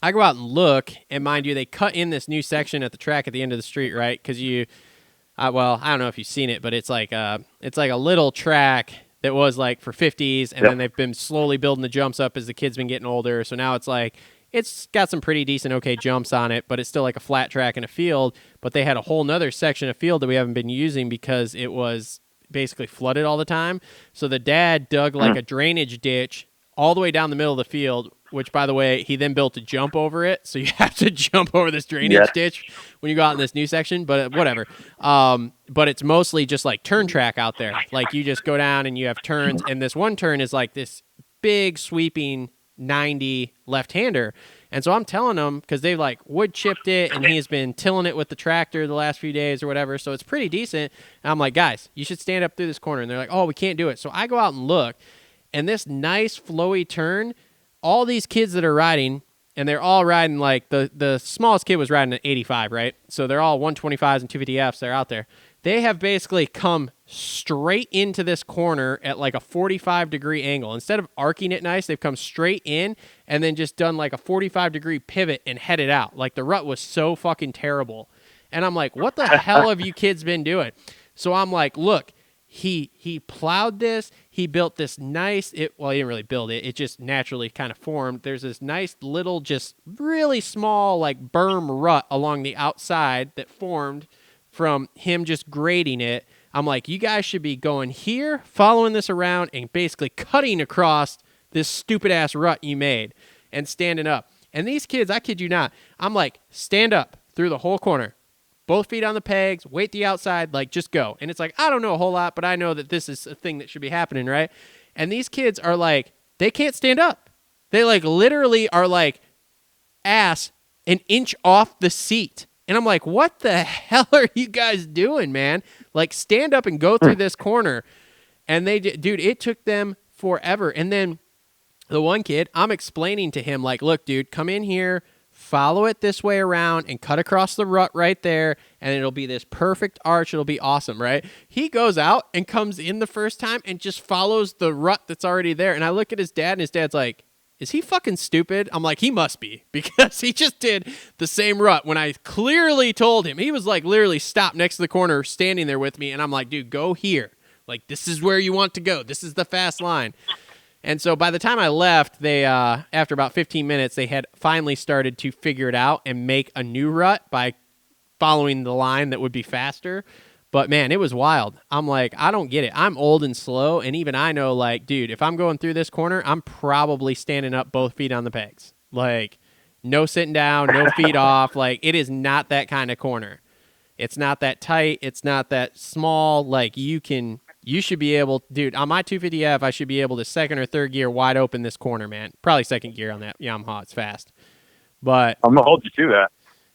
I go out and look, and mind you, they cut in this new section at the track at the end of the street, right? Because I don't know if you've seen it, but it's like a little track that was like for 50s, and then they've been slowly building the jumps up as the kids been getting older. So now it's like it's got some pretty decent, okay jumps on it, but it's still like a flat track in a field. But they had a whole nother section of field that we haven't been using because it was basically flooded all the time. So the dad dug like a drainage ditch all the way down the middle of the field, which, by the way, he then built a jump over it. So you have to jump over this drainage ditch when you go out in this new section, but whatever. But it's mostly just like turn track out there. Like you just go down and you have turns, and this one turn is like this big sweeping 90 left-hander. And so I'm telling him, because they've like wood chipped it, and he's been tilling it with the tractor the last few days or whatever, so it's pretty decent. And I'm like, guys, you should stand up through this corner. And they're like, oh, we can't do it. So I go out and look, and this nice flowy turn, all these kids that are riding, and they're all riding like the smallest kid was riding an 85, right? So they're all 125s and 250Fs. They're out there. They have basically come straight into this corner at like a 45-degree angle. Instead of arcing it nice, they've come straight in and then just done like a 45-degree pivot and headed out. Like the rut was so fucking terrible. And I'm like, what the hell have you kids been doing? So I'm like, look, he plowed this. He built this nice, well, he didn't really build it. It just naturally kind of formed. There's this nice little, just really small like berm rut along the outside that formed from him just grading it. I'm like, you guys should be going here, following this around, and basically cutting across this stupid-ass rut you made and standing up. And these kids, I kid you not, I'm like, stand up through the whole corner. Both feet on the pegs, wait the outside, like, just go. And it's like, I don't know a whole lot, but I know that this is a thing that should be happening, right? And these kids are like, they can't stand up. They, like, literally are, like, ass an inch off the seat. And I'm like, what the hell are you guys doing, man? Like, stand up and go through this corner. And they, dude, it took them forever. And then the one kid, I'm explaining to him, like, look, dude, come in here, follow it this way around, and cut across the rut right there, and it'll be this perfect arch. It'll be awesome, right? He goes out and comes in the first time and just follows the rut that's already there. And I look at his dad, and his dad's like, is he fucking stupid? I'm like, he must be, because he just did the same rut when I clearly told him. He was like literally stopped next to the corner standing there with me, and I'm like, dude, go here. Like, this is where you want to go. This is the fast line. And so by the time I left, they after about 15 minutes, they had finally started to figure it out and make a new rut by following the line that would be faster. But, man, it was wild. I'm like, I don't get it. I'm old and slow, and even I know, like, dude, if I'm going through this corner, I'm probably standing up both feet on the pegs. Like, no sitting down, no feet off. Like, it is not that kind of corner. It's not that tight. It's not that small. Like, you should be able, dude, on my 250F, I should be able to second or third gear wide open this corner, man. Probably second gear on that Yamaha. It's fast. But I'm going to hold you to that.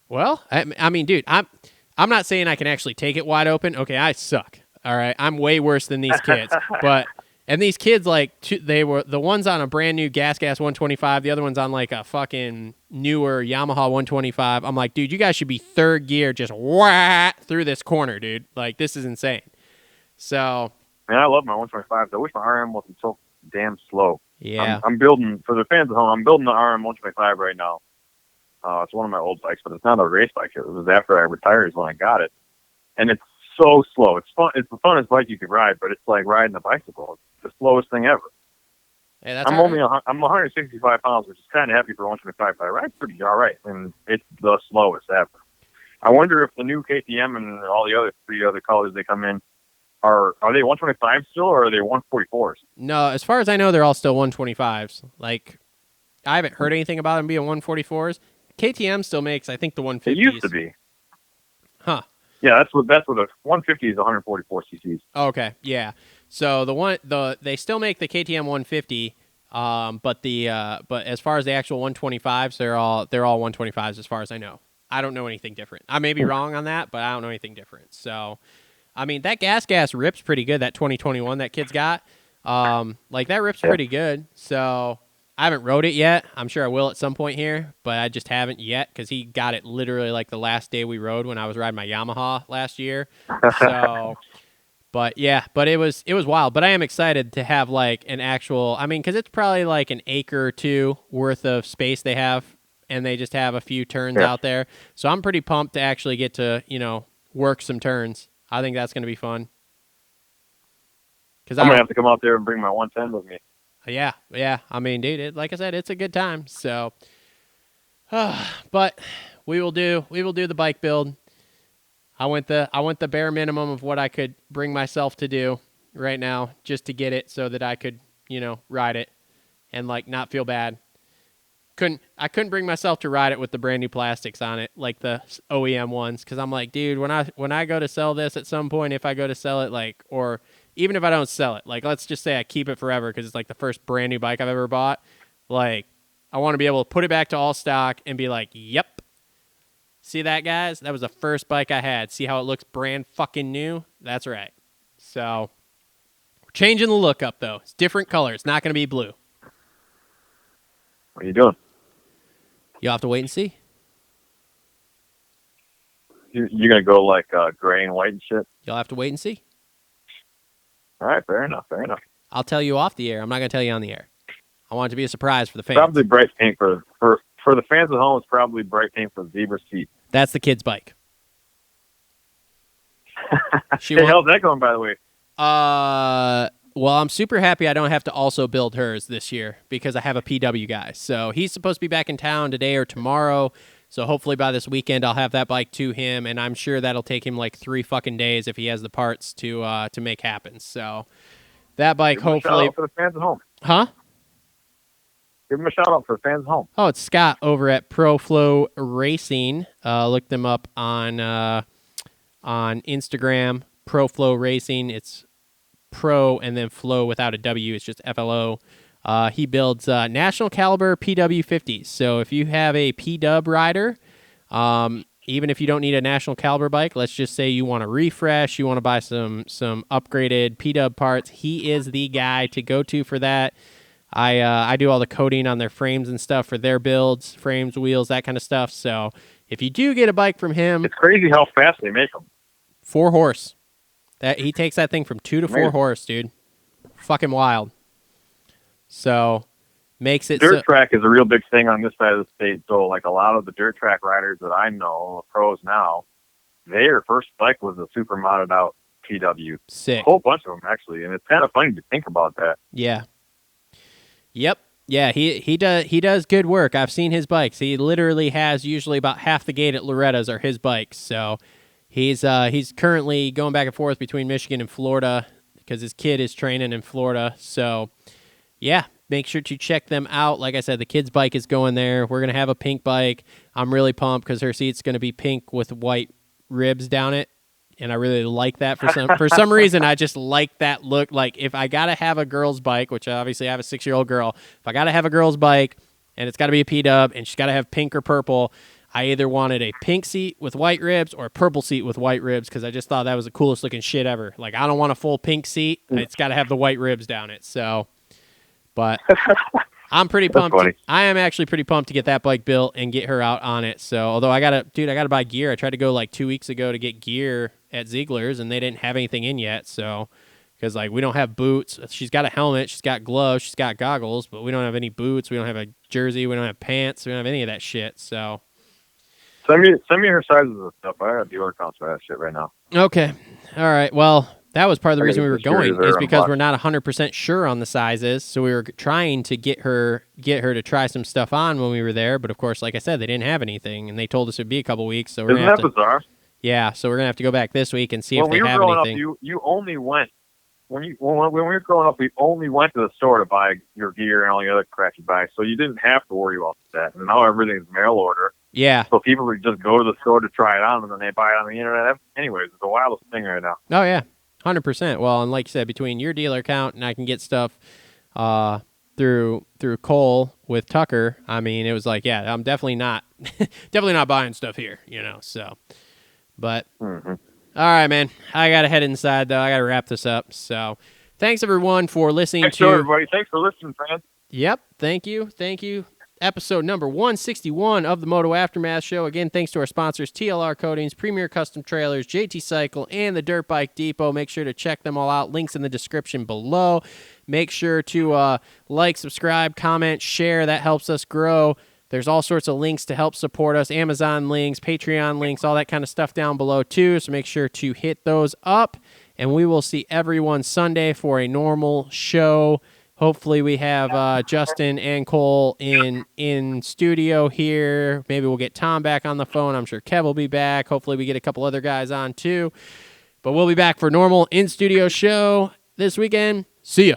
Well, I mean, dude, I'm not saying I can actually take it wide open. Okay, I suck. All right, I'm way worse than these kids. And these kids, like, they were the ones on a brand new gas 125. The other one's on like a fucking newer Yamaha 125. I'm like, dude, you guys should be third gear, just wah through this corner, dude. Like, this is insane. So, Man, I love my 125s. I wish my RM wasn't so damn slow. yeah, I'm building, for the fans at home, I'm building the RM 125 right now. It's one of my old bikes, but it's not a race bike. It was after I retired is when I got it. And it's so slow. It's fun. It's the funnest bike you could ride, but it's like riding a bicycle. It's the slowest thing ever. hey, that's I'm all only right. I'm 165 pounds, which is kind of heavy for 125, but I ride pretty all right, and it's the slowest ever. I wonder if the new KTM and all the other three other colors they come in are they 125 still, or are they 144s? No, as far as I know, they're all still 125s. Like, I haven't heard anything about them being 144s. KTM still makes, I think, the 150s. It used to be. Huh. Yeah, that's what a 150 is 144 cc's. Okay, yeah. So they still make the KTM 150, but as far as the actual 125s, they're all 125s as far as I know. I don't know anything different. I may be wrong on that, but I don't know anything different. So, I mean, that gas rips pretty good. That 2021 that kid's got, like that rips pretty good. So I haven't rode it yet. I'm sure I will at some point here, but I just haven't yet because he got it literally like the last day we rode when I was riding my Yamaha last year. So, but yeah, but it was wild. But I am excited to have like an actual, I mean, because it's probably like an acre or two worth of space they have, and they just have a few turns out there. So I'm pretty pumped to actually get to, work some turns. I think that's going to be fun. I'm going to have to come out there and bring my 110 with me. Yeah. I mean, dude, like I said, it's a good time. So, but we will do the bike build. I went the bare minimum of what I could bring myself to do right now just to get it so that I could, ride it and like not feel bad. I couldn't bring myself to ride it with the brand new plastics on it, like the OEM ones, because I'm like, dude, when I go to sell this at some point, if I go to sell it, like, or even if I don't sell it, like, let's just say I keep it forever because it's like the first brand new bike I've ever bought, like, I want to be able to put it back to all stock and be like, yep, see that, guys? That was the first bike I had. See how it looks brand fucking new? That's right. So, we're changing the look up, though. It's different color. It's not going to be blue. What are you doing? You'll have to wait and see. You're going to go like gray and white and shit? You'll have to wait and see. All right, fair enough. I'll tell you off the air. I'm not going to tell you on the air. I want it to be a surprise for the fans. Probably bright pink for the fans at home. It's probably bright pink for zebra seat. That's the kid's bike. Hey, how's that going, by the way? Well, I'm super happy I don't have to also build hers this year because I have a PW guy. So he's supposed to be back in town today or tomorrow. So hopefully by this weekend I'll have that bike to him, and I'm sure that'll take him like 3 fucking days if he has the parts to make happen. So that bike hopefully. Shout out for the fans at home. Huh? Give him a shout out for the fans at home. Oh, it's Scott over at ProFlow Racing. Look them up on Instagram. ProFlow Racing. It's Pro and then Flow without a W. It's just FLO. He builds national caliber PW50s. So if you have a PW rider, even if you don't need a national caliber bike, let's just say you want to refresh, you want to buy some upgraded PW parts, he is the guy to go to for that. I do all the coding on their frames and stuff for their builds, frames, wheels, that kind of stuff. So if you do get a bike from him, it's crazy how fast they make them. 4 horse. That he takes that thing from 2 to 4 horse, dude. Fucking wild. So makes it dirt track is a real big thing on this side of the state. So like a lot of the dirt track riders that I know, pros now, their first bike was a super modded out PW. Sick. A whole bunch of them actually, and it's kind of funny to think about that. Yeah. Yep. Yeah, he does good work. I've seen his bikes. He literally has usually about half the gate at Loretta's are his bikes. So he's currently going back and forth between Michigan and Florida because his kid is training in Florida. So yeah, make sure to check them out. Like I said, the kid's bike is going there. We're going to have a pink bike. I'm really pumped because her seat's going to be pink with white ribs down it. And I really like that for some reason. I just like that look. Like if I got to have a girl's bike, which obviously I have a 6-year-old girl, if I got to have a girl's bike and it's got to be a P-dub and she's got to have pink or purple, I either wanted a pink seat with white ribs or a purple seat with white ribs because I just thought that was the coolest looking shit ever. Like I don't want a full pink seat. It's got to have the white ribs down it. So, but I'm pretty pumped. I am actually pretty pumped to get that bike built and get her out on it. So, although I got to buy gear. I tried to go like 2 weeks ago to get gear at Ziegler's and they didn't have anything in yet. So, because like we don't have boots. She's got a helmet. She's got gloves. She's got goggles, but we don't have any boots. We don't have a jersey. We don't have pants. We don't have any of that shit. So, send me her sizes and stuff. I got the order counts for that shit right now. Okay. All right. Well, that was part of the reason we were going is because we're not 100% sure on the sizes. So we were trying to get her to try some stuff on when we were there. But of course, like I said, they didn't have anything and they told us it'd be a couple weeks. So we're Isn't that bizarre? Yeah. So we're going to have to go back this week and see if they have anything. When we were growing up, you only went, when we were growing up, we only went to the store to buy your gear and all the other crap you buy. So you didn't have to worry about that. And now everything's mail order. Yeah. So people would just go to the store to try it on and then they buy it on the internet. Anyways, it's the wildest thing right now. Oh, yeah. 100%. Well, and like you said, between your dealer account and I can get stuff through Cole with Tucker, I mean, it was like, yeah, I'm definitely not buying stuff here, so. But, All right, man. I got to head inside, though. I got to wrap this up. So, thanks, everyone, for listening Thanks, everybody. Thanks for listening, friends. Yep. Thank you. Episode number 161 of the Moto Aftermath Show. Again, thanks to our sponsors, TLR Coatings, Premier Custom Trailers, JT Cycle, and the Dirt Bike Depot. Make sure to check them all out. Links in the description below. Make sure to like, subscribe, comment, share. That helps us grow. There's all sorts of links to help support us. Amazon links, Patreon links, all that kind of stuff down below, too. So make sure to hit those up. And we will see everyone Sunday for a normal show. Hopefully we have Justin and Cole in studio here. Maybe we'll get Tom back on the phone. I'm sure Kev will be back. Hopefully we get a couple other guys on too. But we'll be back for normal in-studio show this weekend. See ya.